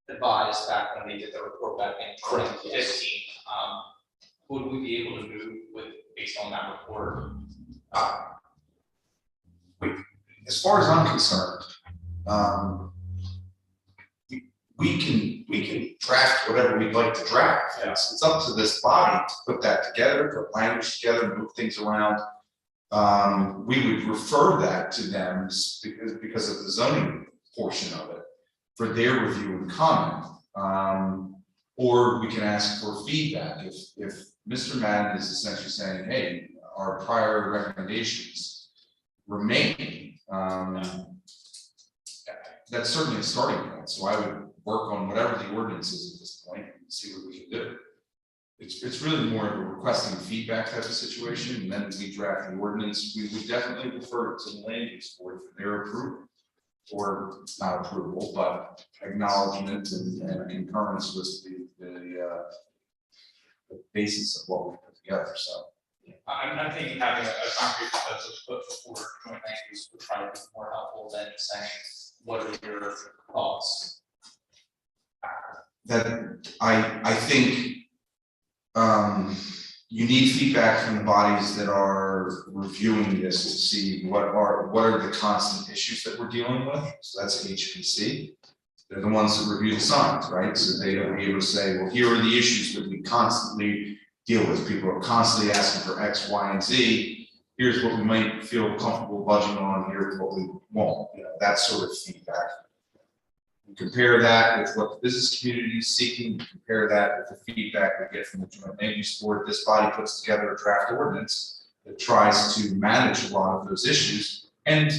advised back when they did the report back in 2015. Would we be able to move based on that report? As far as I'm concerned, we can draft whatever we'd like to draft. It's up to this body to put that together, put language together, move things around. We would refer that to them because of the zoning portion of it for their review and comment. Or we can ask for feedback if Mr. Madden is essentially saying, hey, our prior recommendations remain. That's certainly a starting point. So I would work on whatever the ordinance is at this point and see what we can do. It's really more of a requesting feedback type of situation, and then we draft the ordinance. We would definitely refer it to the land use board for their approval, or not approval, but acknowledgement and concurrence with the basis of what we put together, so. I'm thinking having a concrete proposal to put before joint land use would probably be more helpful than saying, what are your thoughts? That, I think, you need feedback from the bodies that are reviewing this to see what are the constant issues that we're dealing with, so that's HPC. They're the ones that review the signs, right? So they'll be able to say, well, here are the issues that we constantly deal with. People are constantly asking for X, Y, and Z. Here's what we might feel comfortable budgeting on, here's what we won't, you know, that sort of feedback. You compare that with what the business community is seeking, you compare that with the feedback we get from the joint land use board. This body puts together a draft ordinance that tries to manage a lot of those issues, and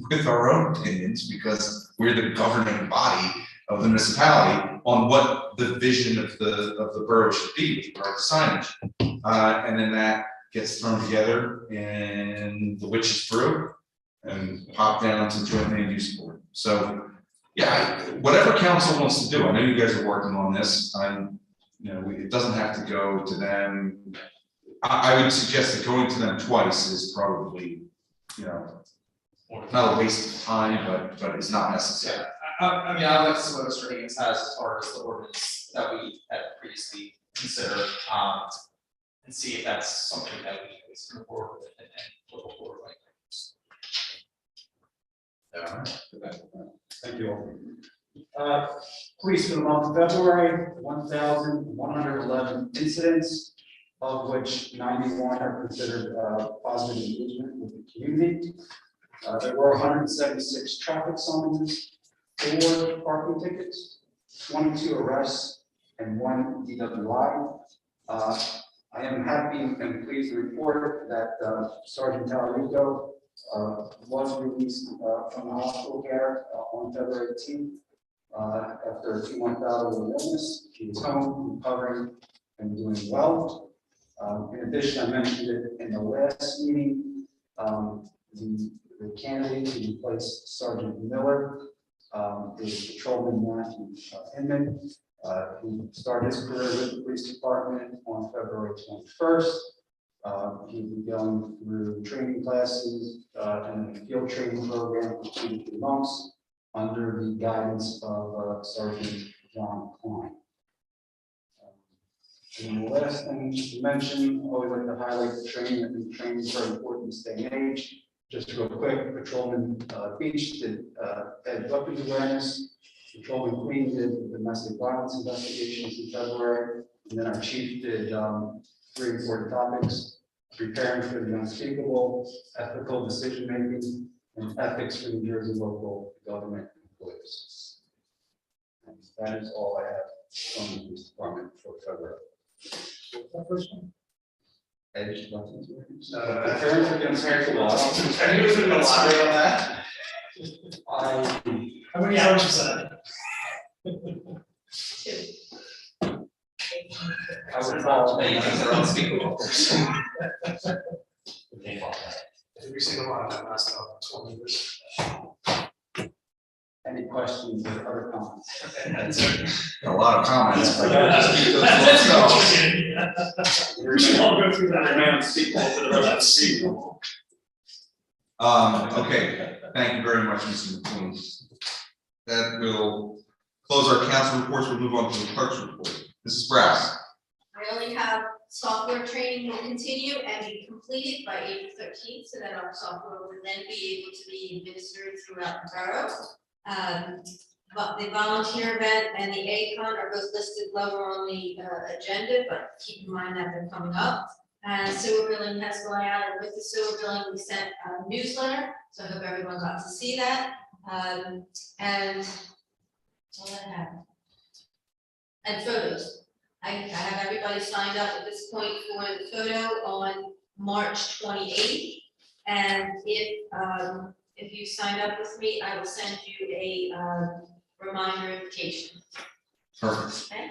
with our own opinions, because we're the governing body of the municipality on what the vision of the borough should be with regard to signage. And then that gets thrown together and the witch's brew and pop down to the joint land use board. So, yeah, whatever council wants to do, I know you guys are working on this, you know, it doesn't have to go to them. I would suggest that going to them twice is probably, you know, not a waste of time, but it's not necessary. I mean, I like to see what Mr. Higgins has as far as the ordinance that we had previously considered, and see if that's something that we can move forward with and look forward like. Thank you all. Police for the month of February, 1,111 incidents, of which 91 are considered positive engagement with the community. There were 176 traffic summonses, 4 parking tickets, 22 arrests, and 1 DWI. I am happy and pleased to report that Sergeant Talarico was released from the hospital care on February 18th after a 2-month battle with illness. He was home, recovering, and doing well. In addition, I mentioned it in the last meeting, the candidate to replace Sergeant Miller is Patrolman Matthew Inman, who started his career with the police department on February 21st. He will be going through training classes and a field training program for 2 to 3 months under the guidance of Sergeant John Klein. And the last thing to mention, I always like to highlight the training. I think training is very important in this day and age. Just real quick, Patrolman Beach did weapons awareness. Patrolman Queen did domestic violence investigations in February. And then our chief did 3 important topics: preparing for the unspeakable, ethical decision making, and ethics for New Jersey local government employees. And that is all I have from the police department for February. What's that first one? Edge buttons. Preparing for the unspeakable. Are you going to elaborate on that? How many hours is that? 2. I would call We've seen a lot of that last 20 years. any questions or other comments? A lot of comments, but just keep those to ourselves. We're all go through that. Remain unspeakable for the rest of the season. Okay, thank you very much, Mr. McQueen. That will close our council reports. We'll move on to the clerk's report. Mrs. Browse. I only have software training will continue and be completed by April 13th, so that our software will then be able to be administered throughout the borough. But the volunteer event and the ACON are both listed lower on the agenda, but keep in mind that they're coming up. And sewer billing has gone out, and with the sewer billing, we sent a newsletter, so I hope everyone got to see that. And all I have. And photos. I have everybody signed up at this point for the photo on March 28th. And if you sign up with me, I will send you a reminder invitation. Perfect. Okay.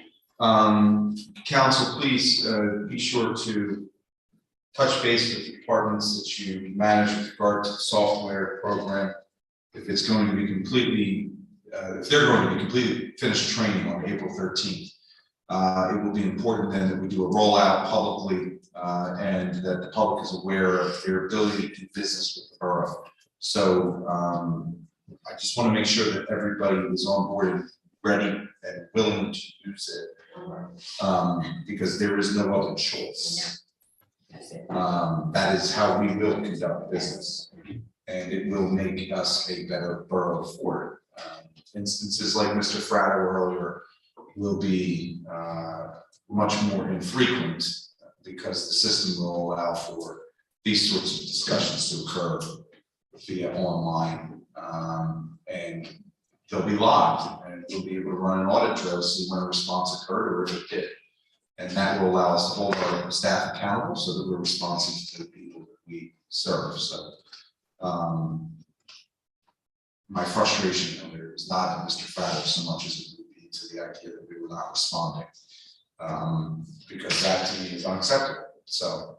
Council, please be sure to touch base with the departments that you manage with regard to the software program. If it's going to be completely, if they're going to be completely finished training on April 13th, It will be important then that we do a rollout publicly, and that the public is aware of their ability to do business with the borough. So, I just want to make sure that everybody is on board and ready and willing to use it. Because there is no other choice. That is how we will conduct business. And it will make us a better borough for it. Instances like Mr. Fratto earlier will be much more infrequent because the system will allow for these sorts of discussions to occur via online. And they'll be logged, and we'll be able to run an audit trail to see when a response occurred or if it did. And that will allow us to hold our staff accountable so that we're responsive to the people that we serve. So my frustration there is not at Mr. Fratto so much as it would be to the idea that we were not responding. Because that to me is unacceptable. So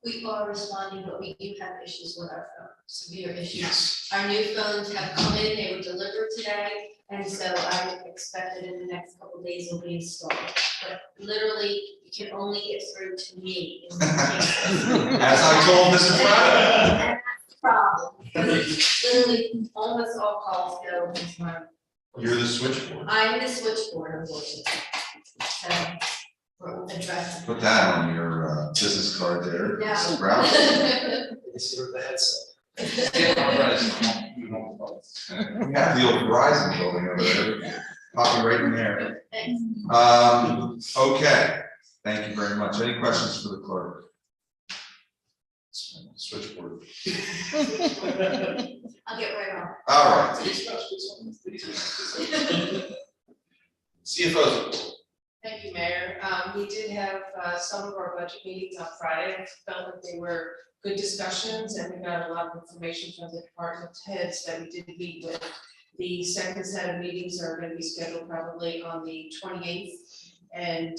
We are responding, but we do have issues with our phone, severe issues. yes, Our new phones have come in, they were delivered today, and so I expect that in the next couple of days they'll be installed. But literally, you can only get through to me in some cases. as I told Mr. Fratto. And that's the problem. Literally, almost all calls go into my. You're the switchboard. I'm the switchboard, unfortunately. So, we'll address it. Put that on your business card there. Yeah. Mr. Brown. It's sort of the headset. We have the old Verizon building over there, copy right in there. Thanks. Okay, thank you very much. Any questions for the clerk? Switchboard. I'll get right on. All right. CFO's. Thank you, Mayor. We did have some of our budget meetings on Friday. I felt that they were good discussions and we got a lot of information from the department heads that we did meet with. The second set of meetings are going to be scheduled probably on the 28th and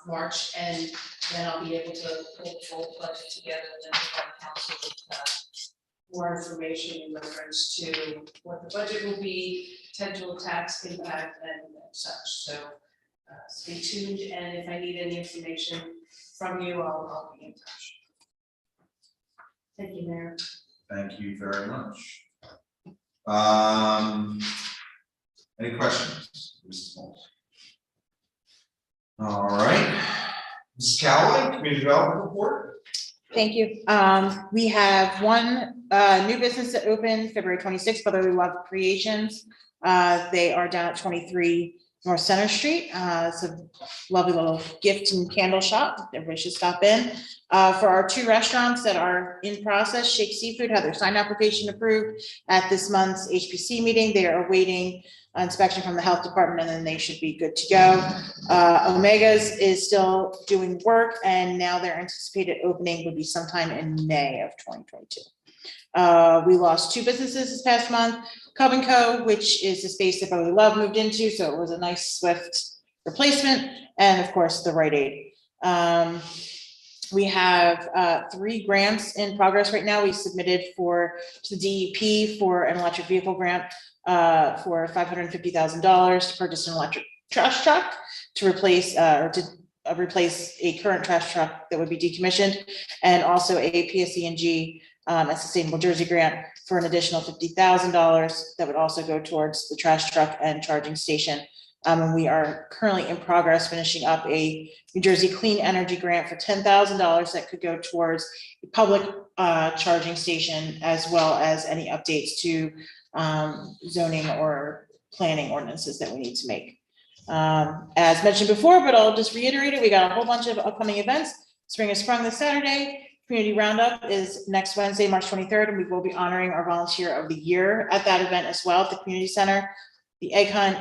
March, and then I'll be able to pull the full budget together and then provide council with more information in reference to what the budget will be, potential tax impact and such. So stay tuned, and if I need any information from you, I'll be in touch. Thank you, Mayor. Thank you very much. Any questions, Mrs. Moles? All right, Mrs. Calloway, Community Development Report. Thank you. We have one new business that opened February 26th, Brotherly Love Creations. They are down at 23 North Center Street. It's a lovely little gift and candle shop. Everybody should stop in. For our two restaurants that are in process, Shake Seafood had their sign application approved at this month's HPC meeting. They are awaiting inspection from the health department, and then they should be good to go. Omega's is still doing work, and now their anticipated opening would be sometime in May of 2022. We lost two businesses this past month. Cub & Co., which is the space that Brotherly Love moved into, so it was a nice swift replacement, and of course the Rite Aid. We have 3 grants in progress right now. We submitted to the DEP for an electric vehicle grant for $550,000 to purchase an electric trash truck to replace replace a current trash truck that would be decommissioned, and also a PSE&G a Sustainable Jersey grant for an additional $50,000 that would also go towards the trash truck and charging station. And we are currently in progress finishing up a New Jersey Clean Energy grant for $10,000 that could go towards the public charging station, as well as any updates to zoning or planning ordinances that we need to make. As mentioned before, but I'll just reiterate it, we got a whole bunch of upcoming events. Spring is Sprung this Saturday. Community Roundup is next Wednesday, March 23rd, and we will be honoring our Volunteer of the Year at that event as well at the community center. The Egg Hunt,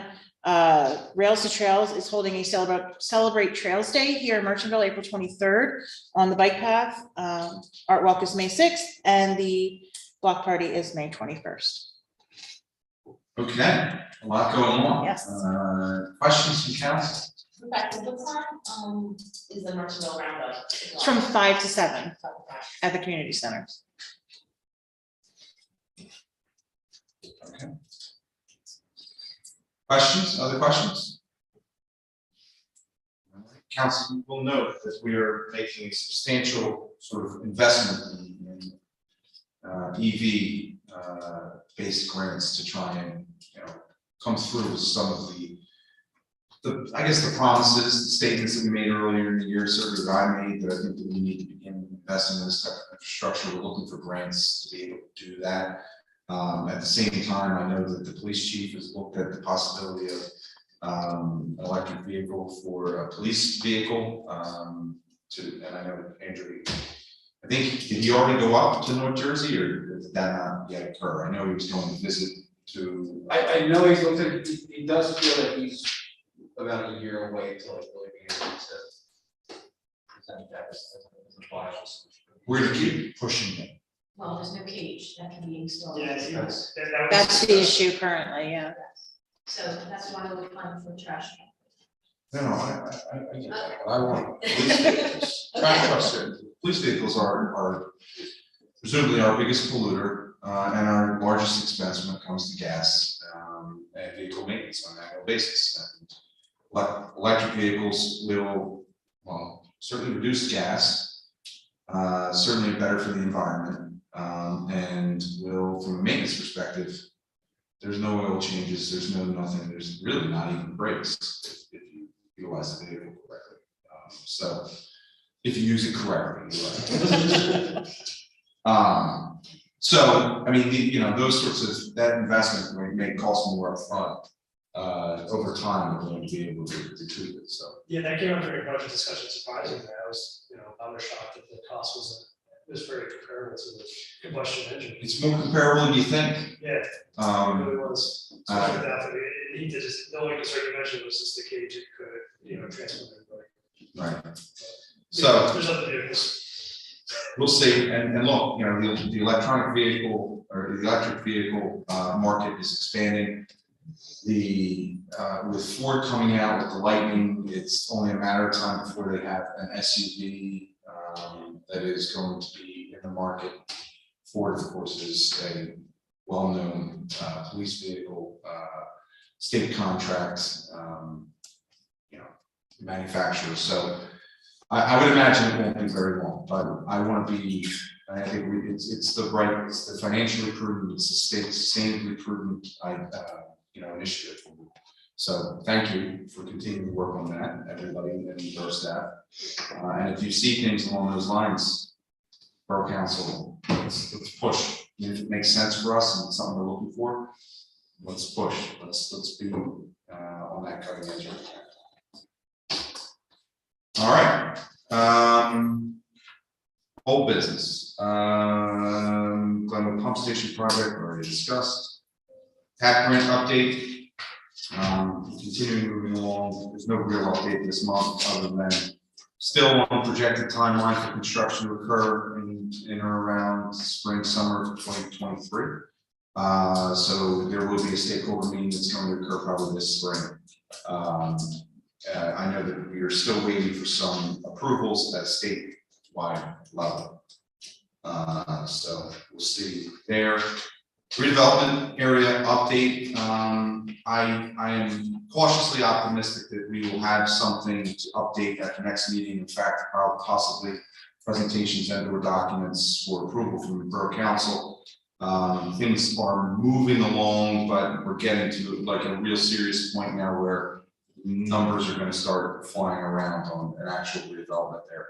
Rails to Trails is holding a Celebrate Trails Day here in Merchantville, April 23rd on the bike path. Art Walk is May 6th, and the block party is May 21st. Okay, a lot going on. Yes. Questions from council? Rebecca, what time is the Mercantile Roundup? It's from 5 to 7 at the community center. Okay. Questions, other questions? council will note that we are making a substantial sort of investment in EV based grants to try and, come through with some of I guess the promises, the statements that we made earlier in the year, certainly that I made, that I think that we need to begin investing in this type of infrastructure. We're looking for grants to be able to do that. At the same time, I know that the police chief has looked at the possibility of an electric vehicle for a police vehicle, and I know Andrew, I think, did he already go up to North Jersey, or did that not yet occur? I know he was going to visit to. I know he's looked at, he does feel that he's about a year away till like really be able to present that as a viable solution. We're to keep pushing it. Well, there's no cage that can be installed. Yeah, That's- that was That's the discussed. issue currently, yeah. So that's why we're applying for trash. No, I get that, but I want police vehicles. Trash trucks, police vehicles are presumably our biggest polluter, and our largest expense when it comes to gas, and vehicle maintenance on an annual basis. And electric vehicles will, well, certainly reduce gas, certainly better for the environment, and will, from a maintenance perspective, there's no oil changes, there's no nothing, there's really not even brakes if you utilize the vehicle correctly. So if you use it correctly, you're right. So, I mean, those sorts of, that investment may cost more upfront. Over time, we're going to be able to recoup it, so. Yeah, that came up during budget discussion, surprisingly, I was, I was shocked that the cost was very comparable to the combustion engine. It's more comparable than you think. Yeah, it really was, especially with that, he did just, the only concern you mentioned was just the cage, it could, transport everybody. Right. So There's other vehicles. we'll see, and look, the electronic vehicle or the electric vehicle market is expanding. With Ford coming out with the Lightning, it's only a matter of time before they have an SUV that is going to be in the market. Ford, of course, is a well-known police vehicle, state contract, manufacturer. So I would imagine it won't be very long, but I want to be. I think it's the financially prudent, it's the state sustainably prudent, initiative. So thank you for continuing to work on that, everybody and our staff. And if you see things along those lines, Borough Council, let's push. If it makes sense for us and it's something we're looking for, let's push. Let's be on that cutting edge. All right. Old business. Glenwood Pump Station project already discussed. TAP grant update. Continuing moving along. There's no real update this month other than still on projected timeline for construction to occur in or around spring, summer of 2023. So there will be a stakeholder meeting that's going to occur probably this spring. I know that we are still waiting for some approvals at a statewide level. So we'll see there. Redevelopment area update. I am cautiously optimistic that we will have something to update at the next meeting. In fact, possibly presentations and/or documents for approval from the Borough Council. Things are moving along, but we're getting to like a real serious point now where numbers are going to start flying around on an actual redevelopment there.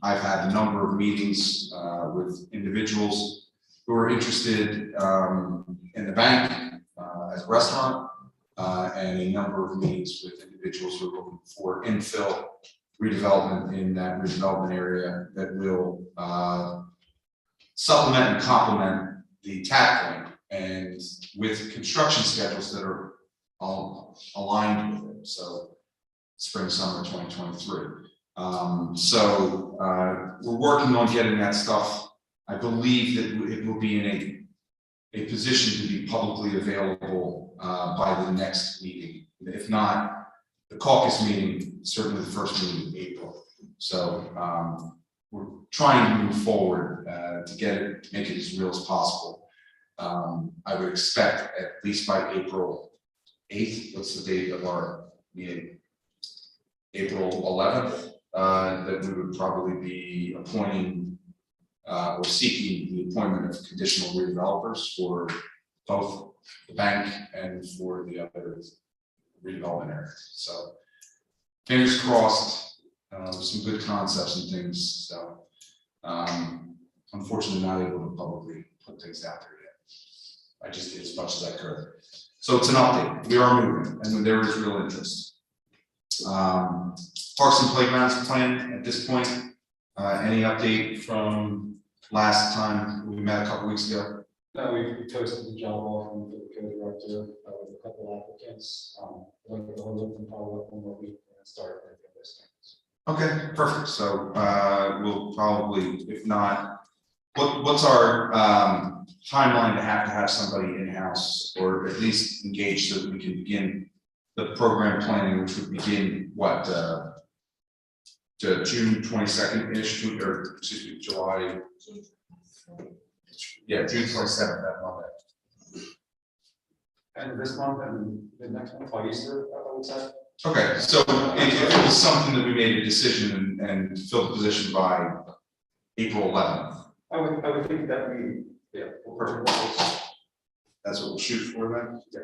I've had a number of meetings with individuals who are interested in the bank as a restaurant, and a number of meetings with individuals who are looking for infill redevelopment in that redevelopment area that will supplement and complement the TAP grant, and with construction schedules that are all aligned with it. So spring, summer 2023. We're working on getting that stuff. I believe that it will be in a position to be publicly available by the next meeting. If not, the caucus meeting, certainly the first meeting in April. So we're trying to move forward to get it, make it as real as possible. I would expect at least by April 8th, what's the date of our meeting? April 11th, that we would probably be appointing or seeking the appointment of conditional redevelopers for both the bank and for the other redevelopment area. So fingers crossed, some good concepts and things. So unfortunately not able to publicly put things out there yet. I just did as much as I could. So it's an update. We are moving and there is real interest. Parks and playgrounds plan at this point. Any update from last time we met a couple weeks ago? No, we posted the job offer for the code director, with a couple applicants, like the whole open follow up 1 more week and start with the listings. Okay, perfect. So we'll probably, if not, what's our timeline to have somebody in-house or at least engaged so that we can begin the program planning, which would begin what, to June 22nd-ish, or excuse me, July. Yeah, June 27th, that Monday. And this month and the next month, by Easter, I would say. Okay, so if it was something that we made a decision and filled the position by April 11th, I would think that we, yeah. Perfect. that's what we'll shoot for then? Yeah.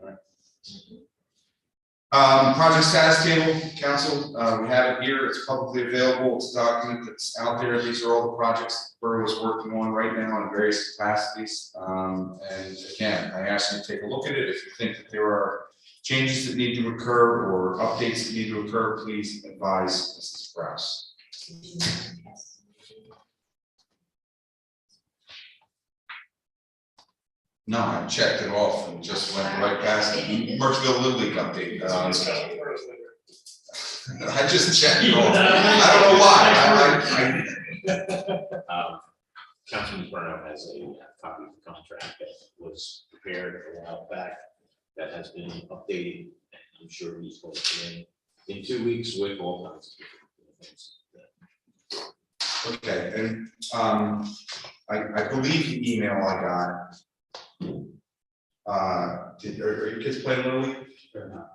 All right. Project status table, council, we have it here, it's publicly available, it's a document that's out there, these are all the projects the borough is working on right now in various capacities. And again, I ask you to take a look at it, if you think that there are changes that need to occur or updates that need to occur, please advise Mrs. Browse. No, I checked it off and just went right past it. Merchville Little League update. I just checked it off. I don't know why. Councilman Borough has a copy of the contract that was prepared a while back that has been updated. And I'm sure he's going to in 2 weeks with all kinds of different things. Okay, and I believe the email I got. Are your kids playing Little League? Or not.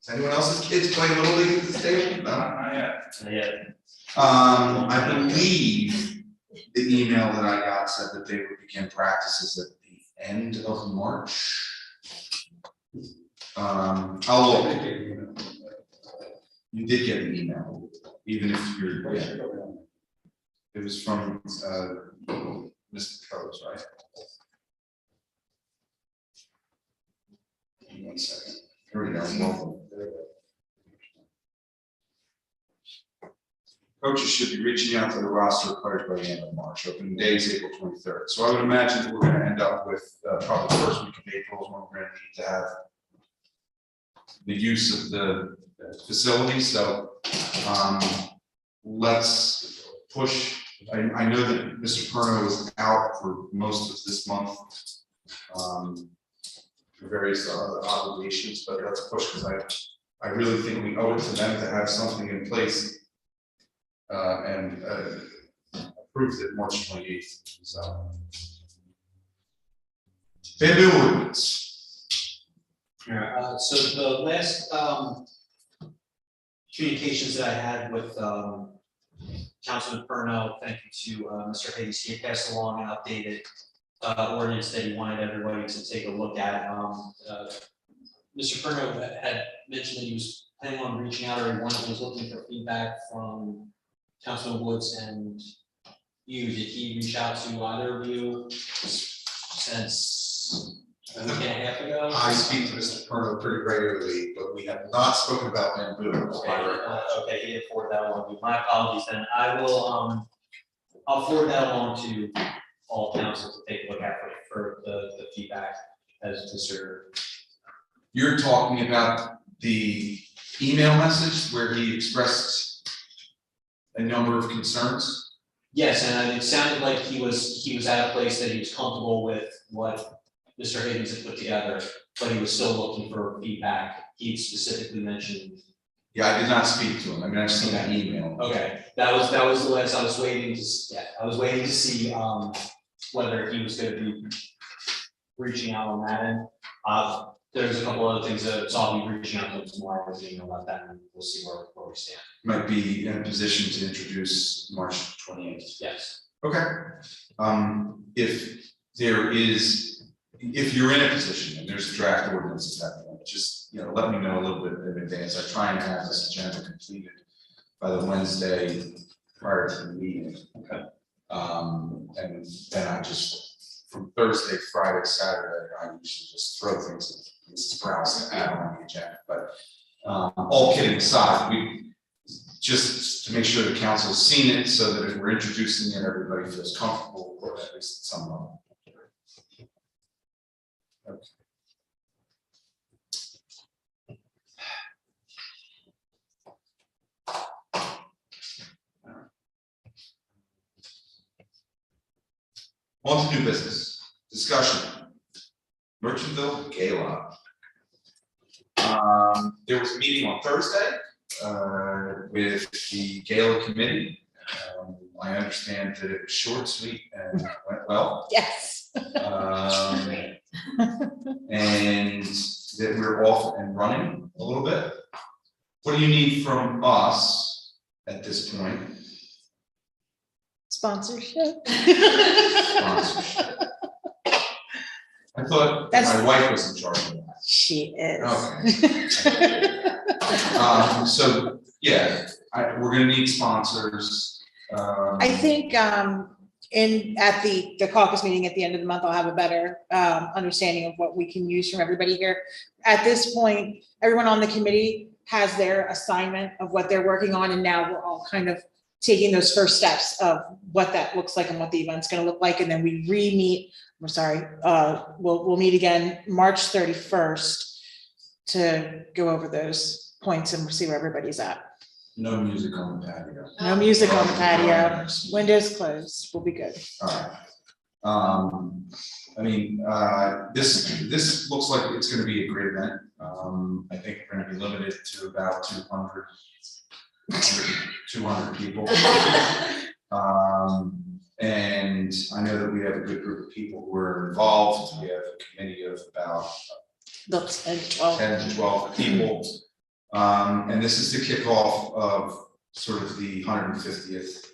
Is anyone else's kids playing Little League at this table? No. Not yet. Yeah. I believe the email that I got said that they would begin practices at the end of March. I'll look. You did get an email, even if you're, yeah. It was from Mr. Coates, right? 1 second. Here we go. Welcome. Coaches should be reaching out to the roster of players by the end of March. Opening day is April 23rd. So I would imagine that we're going to end up with probably the first week of April is when we're going to need to have the use of the facility. So let's push. I know that Mr. Perno is out for most of this month for various other obligations, but let's push because I really think we owe it to them to have something in place and approved it March 28th. So, bamboo ordinance. Yeah, so the last communications that I had with Councilman Perno, thank you to Mr. Hayes, he had passed along an updated ordinance that he wanted everybody to take a look at. Mr. Perno had mentioned that he was planning on reaching out, or he was looking for feedback from Councilman Woods and you. Did he reach out to either of you since a week and a half ago? I speak to Mr. Perno pretty regularly, but we have not spoken about bamboo. Okay, he didn't forward that along to you. My apologies then. I will, I'll forward that along to all council to take a look at for the feedback as Mr. You're talking about the email message where he expressed a number of concerns? Yes, and it sounded like he was at a place that he was comfortable with what Mr. Higgins had put together, but he was still looking for feedback. He specifically mentioned. Yeah, I did not speak to him. I mean, I've seen that email. Okay, that was the last I was waiting to, I was waiting to see whether he was gonna be reaching out on that end. there's a couple other things that, so I'll be reaching out to them tomorrow with you about that, and we'll see where we stand. Might be in a position to introduce March 28th. Yes. Okay, if there is, if you're in a position and there's a draft ordinance at that point, just, let me know a little bit in advance. I try and have this agenda completed by the Wednesday prior to the meeting. Okay. And then I just, from Thursday, Friday, Saturday, I usually just throw things at Mrs. Browse to add on the agenda, but all kidding aside, we, just to make sure the council's seen it, so that if we're introducing it, everybody feels comfortable, or at least at some level. Okay. On to new business, discussion. Merchantville Gala. There was a meeting on Thursday with the Gala committee. I understand that it was short, sweet, and went well. Yes. And that we're off and running a little bit. What do you need from us at this point? Sponsorship. Sponsorship. I thought my wife was in charge of that. She is. Okay. So, yeah, we're gonna need sponsors. I think, at the caucus meeting at the end of the month, I'll have a better, understanding of what we can use from everybody here. At this point, everyone on the committee has their assignment of what they're working on, and now we're all kind of taking those first steps of what that looks like and what the event's gonna look like, and then we we'll meet again March 31st to go over those points and see where everybody's at. No music on the patio. No music on the patio, windows closed, we'll be good. All right. This looks like it's gonna be a great event. I think we're gonna be limited to about 200 people. And I know that we have a good group of people who are involved. We have a committee of about 10 to 12 people. And this is the kickoff of sort of the 150th.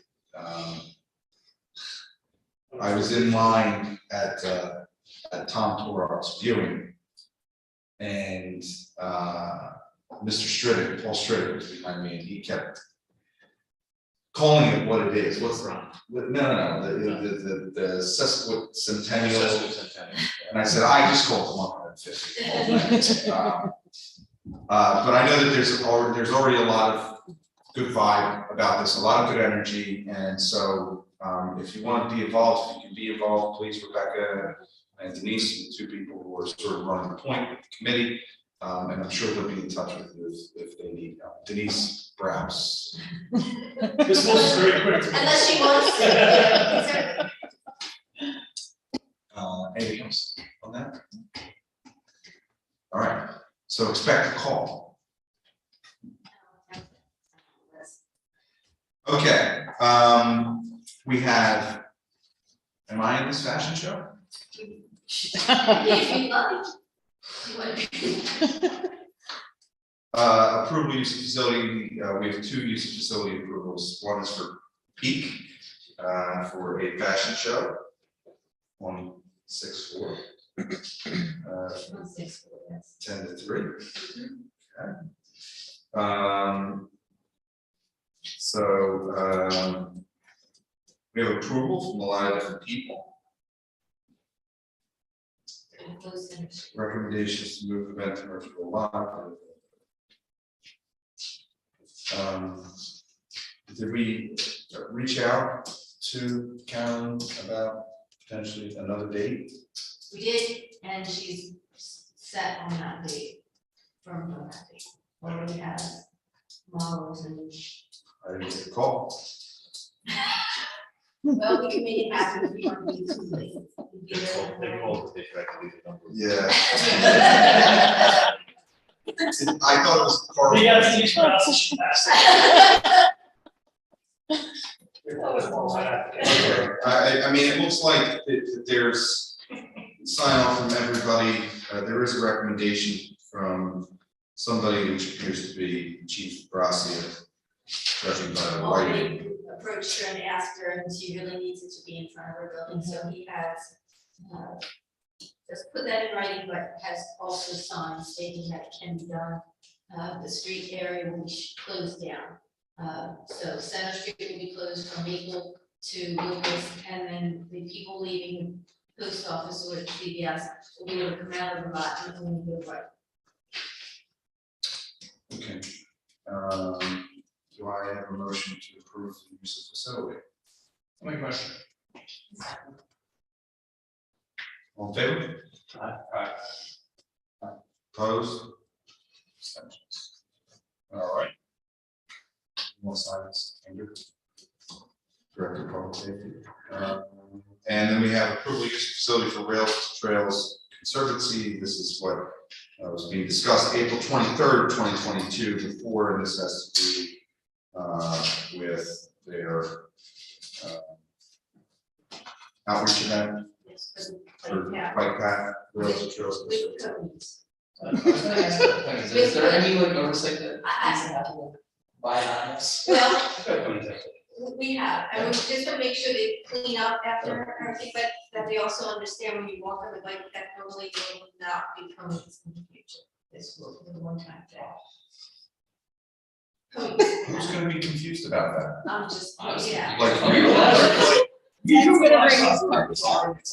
I was in line at Tom Torok's viewing, and Mr. Striddick, Paul Striddick was behind me, and he kept calling it what it is. What's wrong? No, the sesquicentennial. And I said, I just called it 150. But I know that there's already a lot of good vibe about this, a lot of good energy, and so if you want to be involved, if you can be involved, please, Rebecca and Denise, the two people who are sort of running the point with the committee, and I'm sure they'll be in touch with you if they need help. Denise, perhaps. This was very quick. Unless she wants to. Anything else on that? All right, so expect a call. Okay, we have, am I in this fashion show? Approval use of facility, we have two use of facility approvals. One is for Peak, for a fashion show on 6/4. 10 to 3. Okay. So we have approval from a lot of different people. Recommendations to move event to virtual live. Did we reach out to Karen about potentially another date? We did, and she's set on that date, firm on that date, already has models and. I didn't get a call. Well, we can make it happen if we want to be too late. Yeah. I thought it was part of. We got to use process. I I mean, it looks like that there's sign off from everybody. There is a recommendation from somebody which appears to be Chief Gracia, judging by the lighting. Approached her and asked her, and she really needs it to be in front of her building, so he has, just put that in writing, but has also signed stating that it can be done. The street area will be closed down. So Center Street will be closed from Maple to Lucas, and then the people leaving post office or CVS will be able to come out of the lot and only go right. Okay. Do I have a motion to approve the use of facility? Make a motion. All in favor? Aye. Opposed? Abstentions. All right. More silence, Andrew. Director of Public Safety. And then we have approval use of facility for Rails Trails Conservancy. This is what was being discussed April 23rd, 2022, before, and this has to do with their outreach event for bike path, Rails Trails Conservancy. I was gonna ask that thing, is there any like oversight that needs to happen by us? Well, we have, and we just want to make sure they clean up after everything, but that they also understand when you walk on the bike, that normally they will not be permanent in the future. This will be the one-time thing. Who's gonna be confused about that? I'm just, Honestly, yeah. Like, That's gonna bring us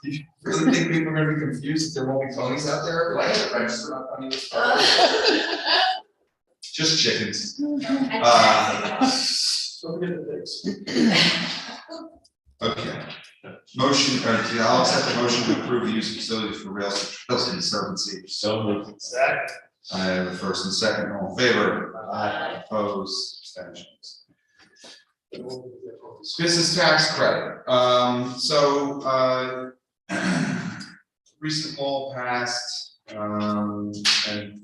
You really think people are gonna be confused if there won't be ponies out there? Like, I register on pony this car? just chickens. Don't forget the pigs. Okay. Motion, I'll accept the motion to approve the use of facilities for Rails Trails Conservancy. So moved. Second. I have a first and second, all in favor? Aye. Opposed, abstentions. Business tax credit, recent law passed, and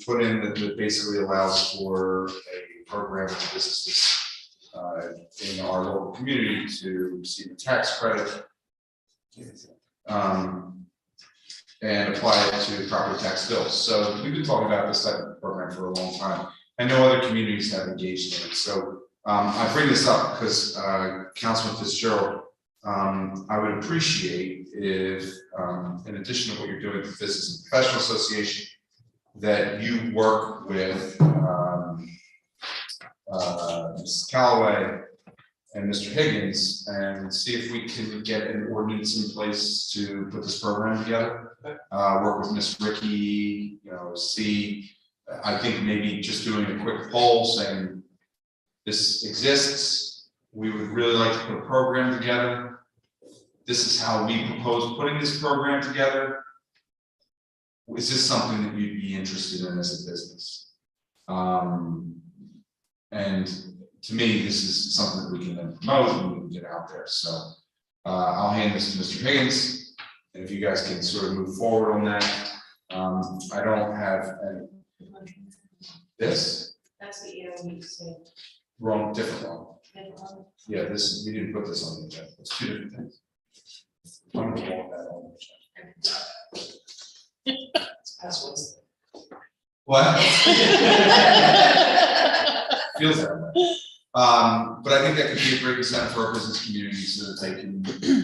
put in that basically allows for a program for businesses in our local community to receive a tax credit. And apply it to property tax bills. So we've been talking about this type of program for a long time. I know other communities have engaged in it. So I bring this up because Councilman Fitzgerald, I would appreciate if, in addition to what you're doing with the Business and Professional Association, that you work with Mrs. Callaway and Mr. Higgins and see if we can get an ordinance in place to put this program together. Work with Ms. Ricky, see, I think maybe just doing a quick poll saying this exists. We would really like to put a program together. This is how we propose putting this program together. Is this something that you'd be interested in as a business? And to me, this is something that we can then promote and we can get out there. So I'll hand this to Mr. Higgins, and if you guys can sort of move forward on that. I don't have this That's the EOE thing. wrong, different one. Yeah, this, we didn't put this on the agenda. It's two different things. I'm gonna walk that on the agenda. That's what's. What? Feels that way. But I think that could be a great incentive for our business community so that they can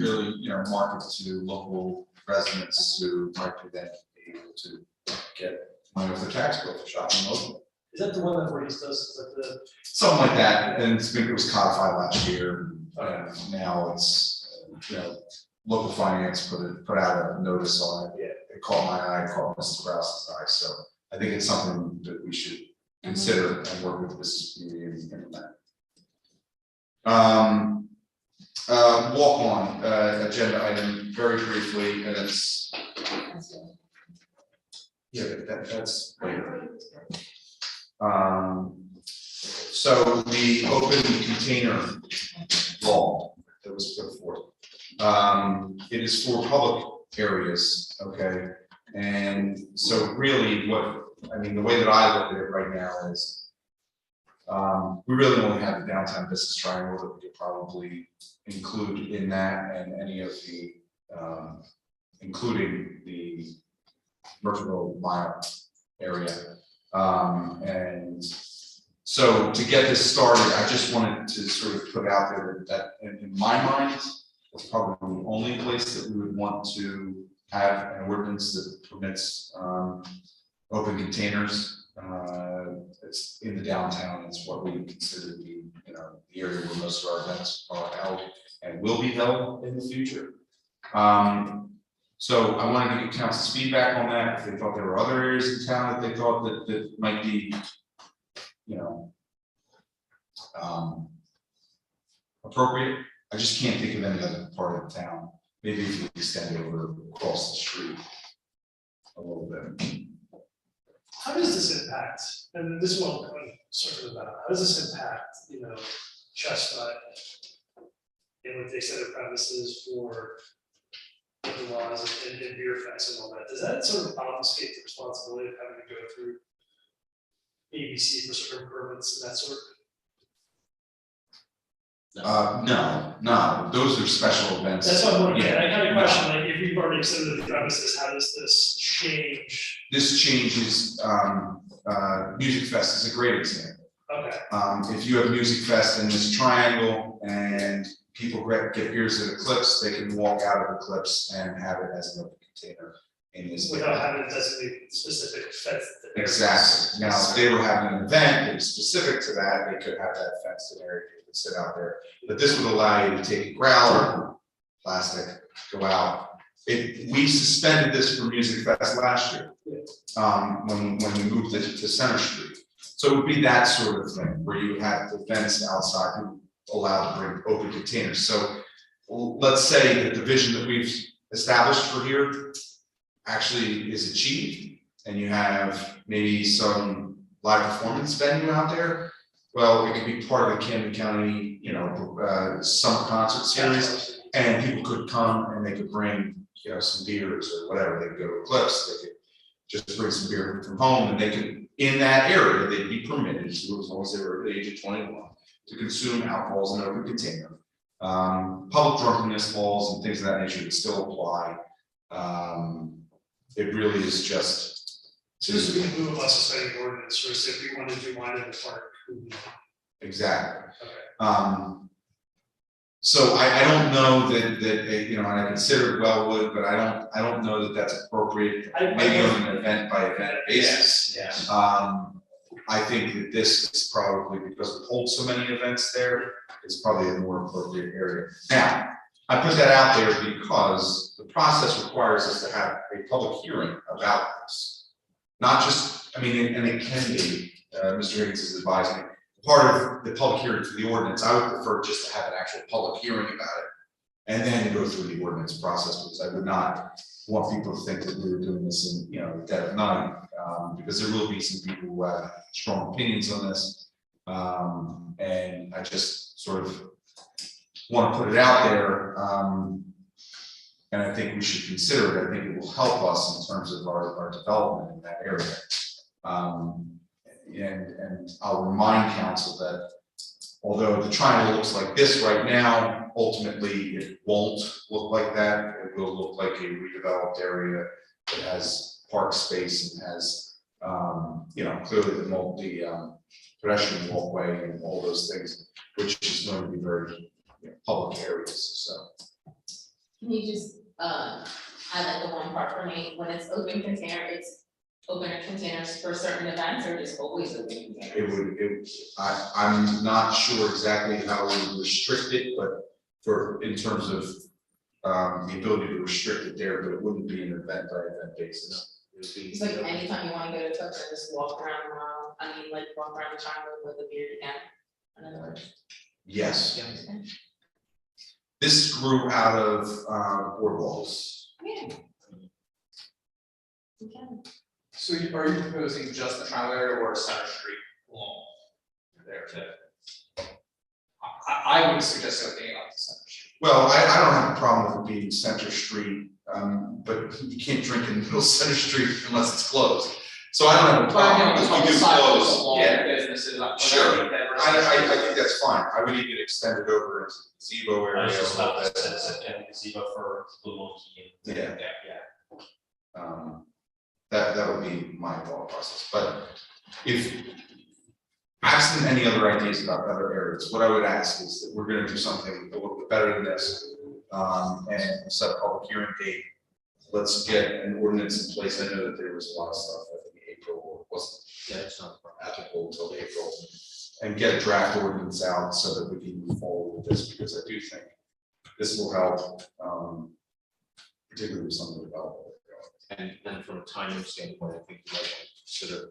really, market to local residents who might be then able to get money off their tax bill for shopping locally. Is that the one that Maurice does, is that the? Something like that, and it was codified last year, and now it's, local finance put out a notice on it. It caught my eye, it caught Mr. Rouse's eye, so I think it's something that we should consider and work with the business community and implement. Walk on, agenda item very briefly, and it's. Yeah, that's later. So the open container law that was put forth, it is for public areas, okay? And so really the way that I look at it right now is, we really only have the downtown business triangle that we could probably include in that, and any of the including the Murphyville Mile area. And so to get this started, I just wanted to sort of put out there that in my mind, it's probably the only place that we would want to have an ordinance that permits open containers. It's in the downtown, it's what we consider to be, the area where most of our events are held and will be held in the future. So I wanted to get council's feedback on that, if they thought there were other areas in town that they thought that might be, appropriate. I just can't think of any other part of the town. Maybe if you extend over across the street a little bit. How does this impact, and this one I'm certain about, how does this impact, Chestnut? And with the extended premises for the laws and beer fest and all that, does that sort of obfuscate the responsibility of having to go through ABC for certain permits and that sort of? No, those are special events. That's what I'm wondering, Yeah, I kind of no. question, like, if we've already extended the premises, how does this change? This changes, Music Fest is a great example. Okay, If you have Music Fest in this triangle and people get beers at Eclipse, they can walk out of Eclipse and have it as an open container in this. without having to designate specific fence. Exactly. Now, if they were having an event that was specific to that, they could have that fenced area, they could sit out there. But this would allow you to take a growler, plastic, go out. We suspended this for Music Fest last year, when we moved it to Center Street. So it would be that sort of thing, where you have the fence outside, allowed to bring open containers. So let's say that the vision that we've established for here actually is achieved, and you have maybe some live performance venue out there. Well, it could be part of the Camden County, summer concert series, and people could come and they could bring, some beers or whatever. They could go to Eclipse, they could just bring some beer from home, and they could, in that area, they'd be permitted to, as long as they were at the age of 21, to consume alcohols in an open container. Public drunkenness laws and things of that nature would still apply. It really is just. So this would be move us to say ordinance, or if we wanted to do wine in the park. Exactly. Okay. So I don't know that, and I considered Wellwood, but I don't know that that's appropriate, maybe on an event by event basis. Yes. I think that this is probably, because we hold so many events there, it's probably a more appropriate area. Now, I put that out there because the process requires us to have a public hearing about this. Not just, and it can be, Mr. Higgins has advised me, part of the public hearing for the ordinance. I would prefer just to have an actual public hearing about it and then go through the ordinance process, because I would not want people to think that we were doing this in, the dead of night, because there will be some people who have strong opinions on this. And I just sort of want to put it out there. And I think we should consider it. I think it will help us in terms of our development in that area. And I'll remind council that although the triangle looks like this right now, ultimately it won't look like that. It will look like a redeveloped area that has park space and has, clearly the pedestrian walkway and all those things, which is going to be very public areas. So. Can you just, highlight the one part for me, when it's open container, it's open containers for certain events, or just always open containers? I'm not sure exactly how we would restrict it, but in terms of the ability to restrict it there, but it wouldn't be an event by event basis. It would be. It's like anytime you wanna go to Tux and just walk around the mall, walk around the triangle with a beard again, in other words. Yes. This grew out of boardwalks. Yeah. Okay. So are you proposing just the triangle area or Center Street along there too? I would suggest opening up to Center Street. Well, I don't have a problem with it being Center Street, but you can't drink in the middle of Center Street unless it's closed. So I don't have a problem, But, you know, if we do sidewalks close, along yeah, businesses, like, sure. that we're- I think that's fine, I would even extend it over into the gazebo I area. was just a little about to bit. say, gazebo for Blue Monkey. and- Yeah. Yeah. That would be my thought process, but if absent any other ideas about other areas, what I would ask is that we're gonna do something a little bit better than this. And set a public hearing date, let's get an ordinance in place, I know that there was a lot of stuff, I think April wasn't Yeah, it's not a problem. applicable until April. And get a draft ordinance out so that we can move forward with this, because I do think this will help, particularly with some of the development. And from a timing standpoint, I think you might want to consider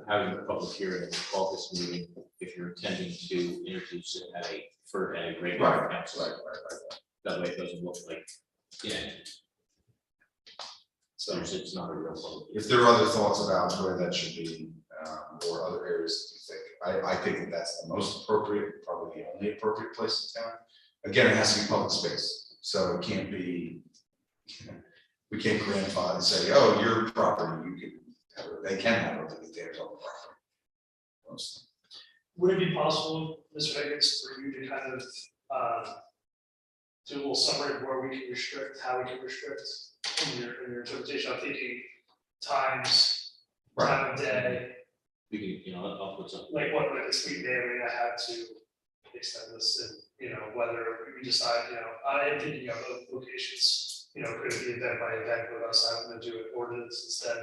having a public hearing in the August meeting if you're intending to introduce it at a regular council. Right. That way it doesn't look like, so it's not a real public. If there are other thoughts about where that should be, or other areas that you think, I think that that's the most appropriate, probably the only appropriate place in town. Again, it has to be public space, so it can't be, we can't grandfather and say, oh, your property, you can have it, they can have it, but theirs on the property. Mostly. Would it be possible, Mr. Higgins, for you to kind of, do a little summary of where we can restrict, how we can restrict in your interpretation? I'm thinking times, time of day, We can, you know, I'll put something. like what, like this week day, I had to extend this and, you know, whether we decide, you know, I am thinking of locations, you know, could it be event by event with us having to do an ordinance instead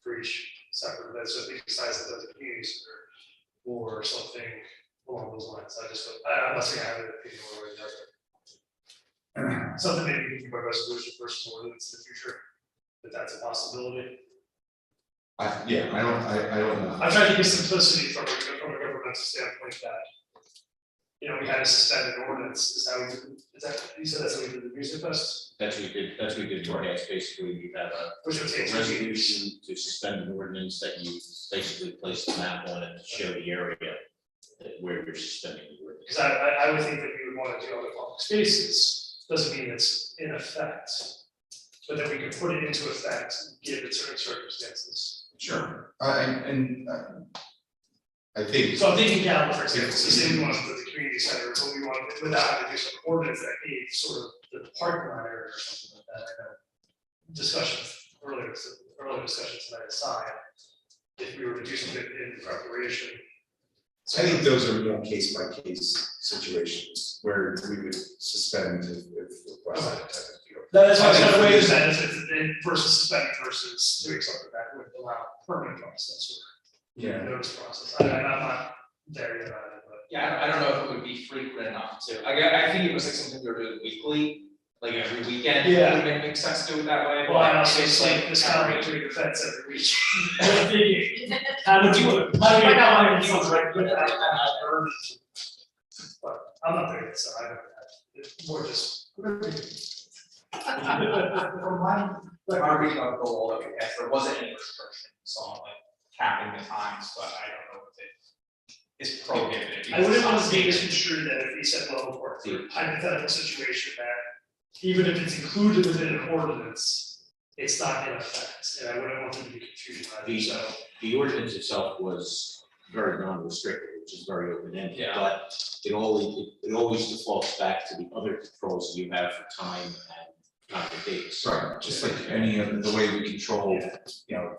for each separate event, so if we decide that there's a community center or something along those lines, I'm not saying I have an opinion one way or the other. Something maybe we can keep our resolution versus ordinance in the future, if that's a possibility. I don't know. I'm trying to give simplicity from a governmental standpoint that, you know, we had to suspend an ordinance, is that, you said that's what we did the music fest? That's what we did in the past, basically, we have Which would a take 2 weeks. resolution to suspend an ordinance that you basically place the map on and show the area where you're suspending the ordinance. Because I would think that we would want to do other public spaces, doesn't mean it's in effect, but that we could put it into effect, given certain circumstances. Sure, I think. So I'm thinking Gallup, for example, so say we want to put the community center, but we want, without having to do some ordinance that gave sort of the parking lot area or something like that, I know. Earlier discussion tonight aside, if we were to do something in preparation. I think those are more case by case situations where we would suspend if requested. That's why I was kind of weighing that if versus suspending versus doing something that would allow permanent process or notice process. I'm not there yet, but. Yeah, I don't know if it would be frequent enough to, I think it was like something we were doing weekly, like every weekend. Yeah. It would make sense to do it that way. Well, I but also it's like this every- kind of doing defense every week. How do you, how do you know how many people right with that? But I'm not there yet, so I don't, it's more just. From my reading of the law that we passed, there wasn't any restrictions on like capping the times, but I don't know if it is prohibited. I wouldn't want to be misconstrued that if we said level for hypothetical situation that even if it's included within an ordinance, it's not in effect, and I wouldn't want them to be confused by this, so. The ordinance itself was very non-restricted, which is very open-ended, Yeah. but it always defaults back to the other controls you have for time and not the dates. Right, just like any of the way we control, you know,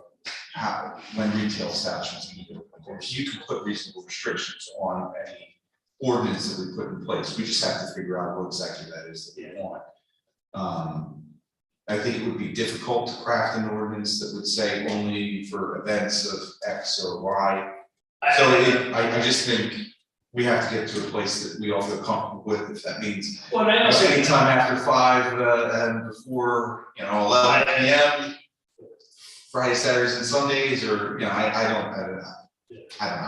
how, when retail establishments can do, of course, you can put reasonable restrictions on any ordinance that we put in place, we just have to figure out what exactly that is that we want. I think it would be difficult to craft an ordinance that would say only for events of X or Y. So I just think we have to get to a place that we all feel comfortable with, if that means Well, I also. anytime after 5 and before, 11 p.m. Friday, Saturdays and Sundays, or, I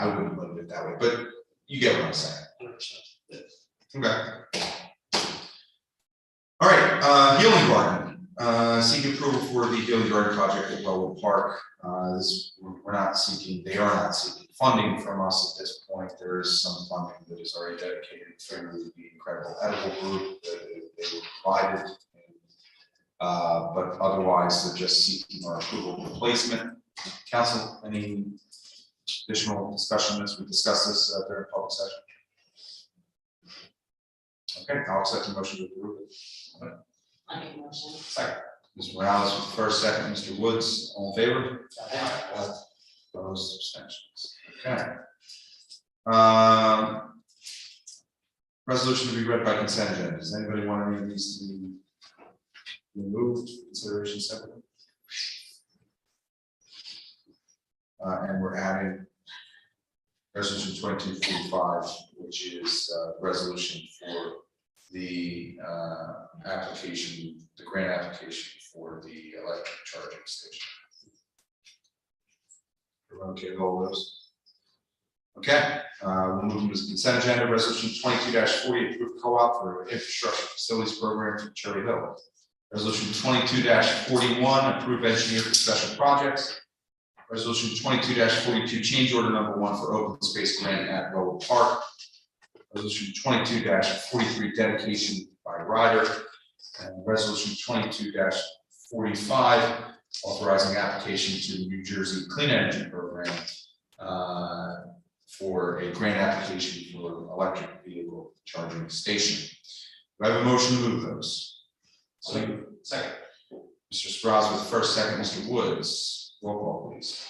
wouldn't look at it that way, but you get what I'm saying. 100%. Okay. All right, Healing Garden, seek approval for the Healing Garden project at Borough Park. They are not seeking funding from us at this point. There is some funding that is already dedicated through the Incredible Edible Group that they were provided. But otherwise, they're just seeking our approval of the placement. Council, any additional discussion as we discuss this during public session? Okay, I'll accept the motion to approve it. I make a motion. Second. Mr. Morales with the first, second, Mr. Woods, all in favor? Opposed, abstentions. Okay. Resolution to be read by consent agenda. Does anybody want any of these to be removed, consideration separately? And we're adding resolution 2245, which is resolution for the application, the grant application for the electric charging station. Everyone okay with all those? Okay, we'll move to the consent agenda. Resolution 22-40, approved co-op for infrastructure facilities program for Cherry Hill. Resolution 22-41, approved engineer for special projects. Resolution 22-42, change order number 1 for open space grant at Borough Park. Resolution 22-43, dedication by rider. And resolution 22-45, authorizing application to the New Jersey Clean Energy Program for a grant application for electric vehicle charging station. Do I have a motion to move those? Second. Mr. Sprouse with the first, second, Mr. Woods. Roll call, please.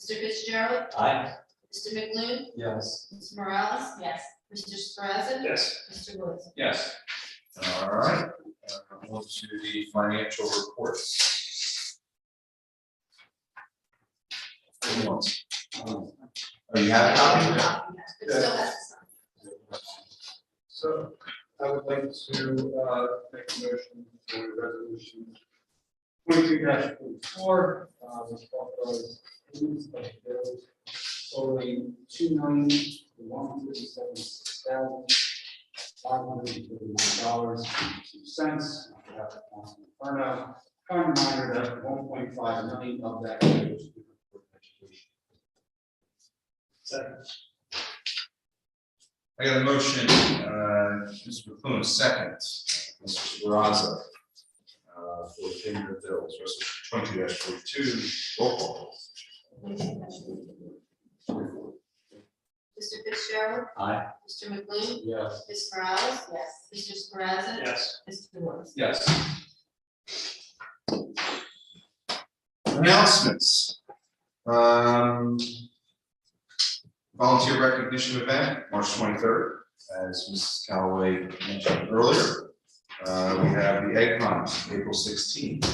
Mr. Fitzgerald. Aye. Mr. McLean. Yes. Ms. Morales. Yes. Mr. Sparrowsett. Yes. Mr. Woods. Yes. All right, on to the financial reports. Oh, you have a copy? It still has to sign. So I would like to make a motion for resolution 22-44, which authorize payments of bills totaling $2,177,539.52. On behalf of Councilman Inferno, kind reminder that 1.5 million of that goes to education. Second. I got a motion, Mr. McClune, second, Mr. Sparrowsett, for payment of bills, resolution 22-42, roll call. Mr. Fitzgerald. Aye. Mr. McLean. Yes. Ms. Morales. Yes. Mr. Sparrowsett. Yes. Mr. Woods. Yes. Announcements. Volunteer recognition event, March 23rd, as Ms. Callaway mentioned earlier. We have the egg hunt, April 16th,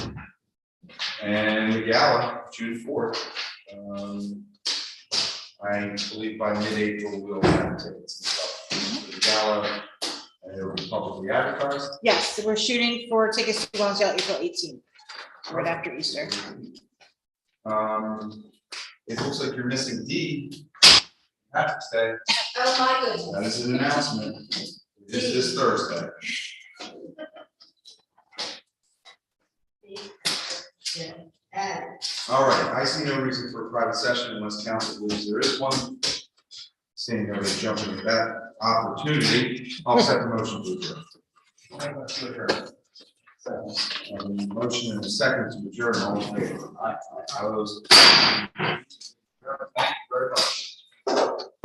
and the gala, June 4th. I believe by mid-April we'll have tickets and stuff for the gala, and it will be publicly advertised. Yes, we're shooting for tickets to go on sale April 18th, right after Easter. It looks like you're missing D. Patrick's Day. Oh, my goodness. That is an announcement. It is this Thursday. All right, I see no reason for a private session unless council believes there is one. Seeing nobody jumping at that opportunity, I'll set the motion to adjourn. Motion and a second to adjourn, all in favor? Aye. Opposed? Thank you very much.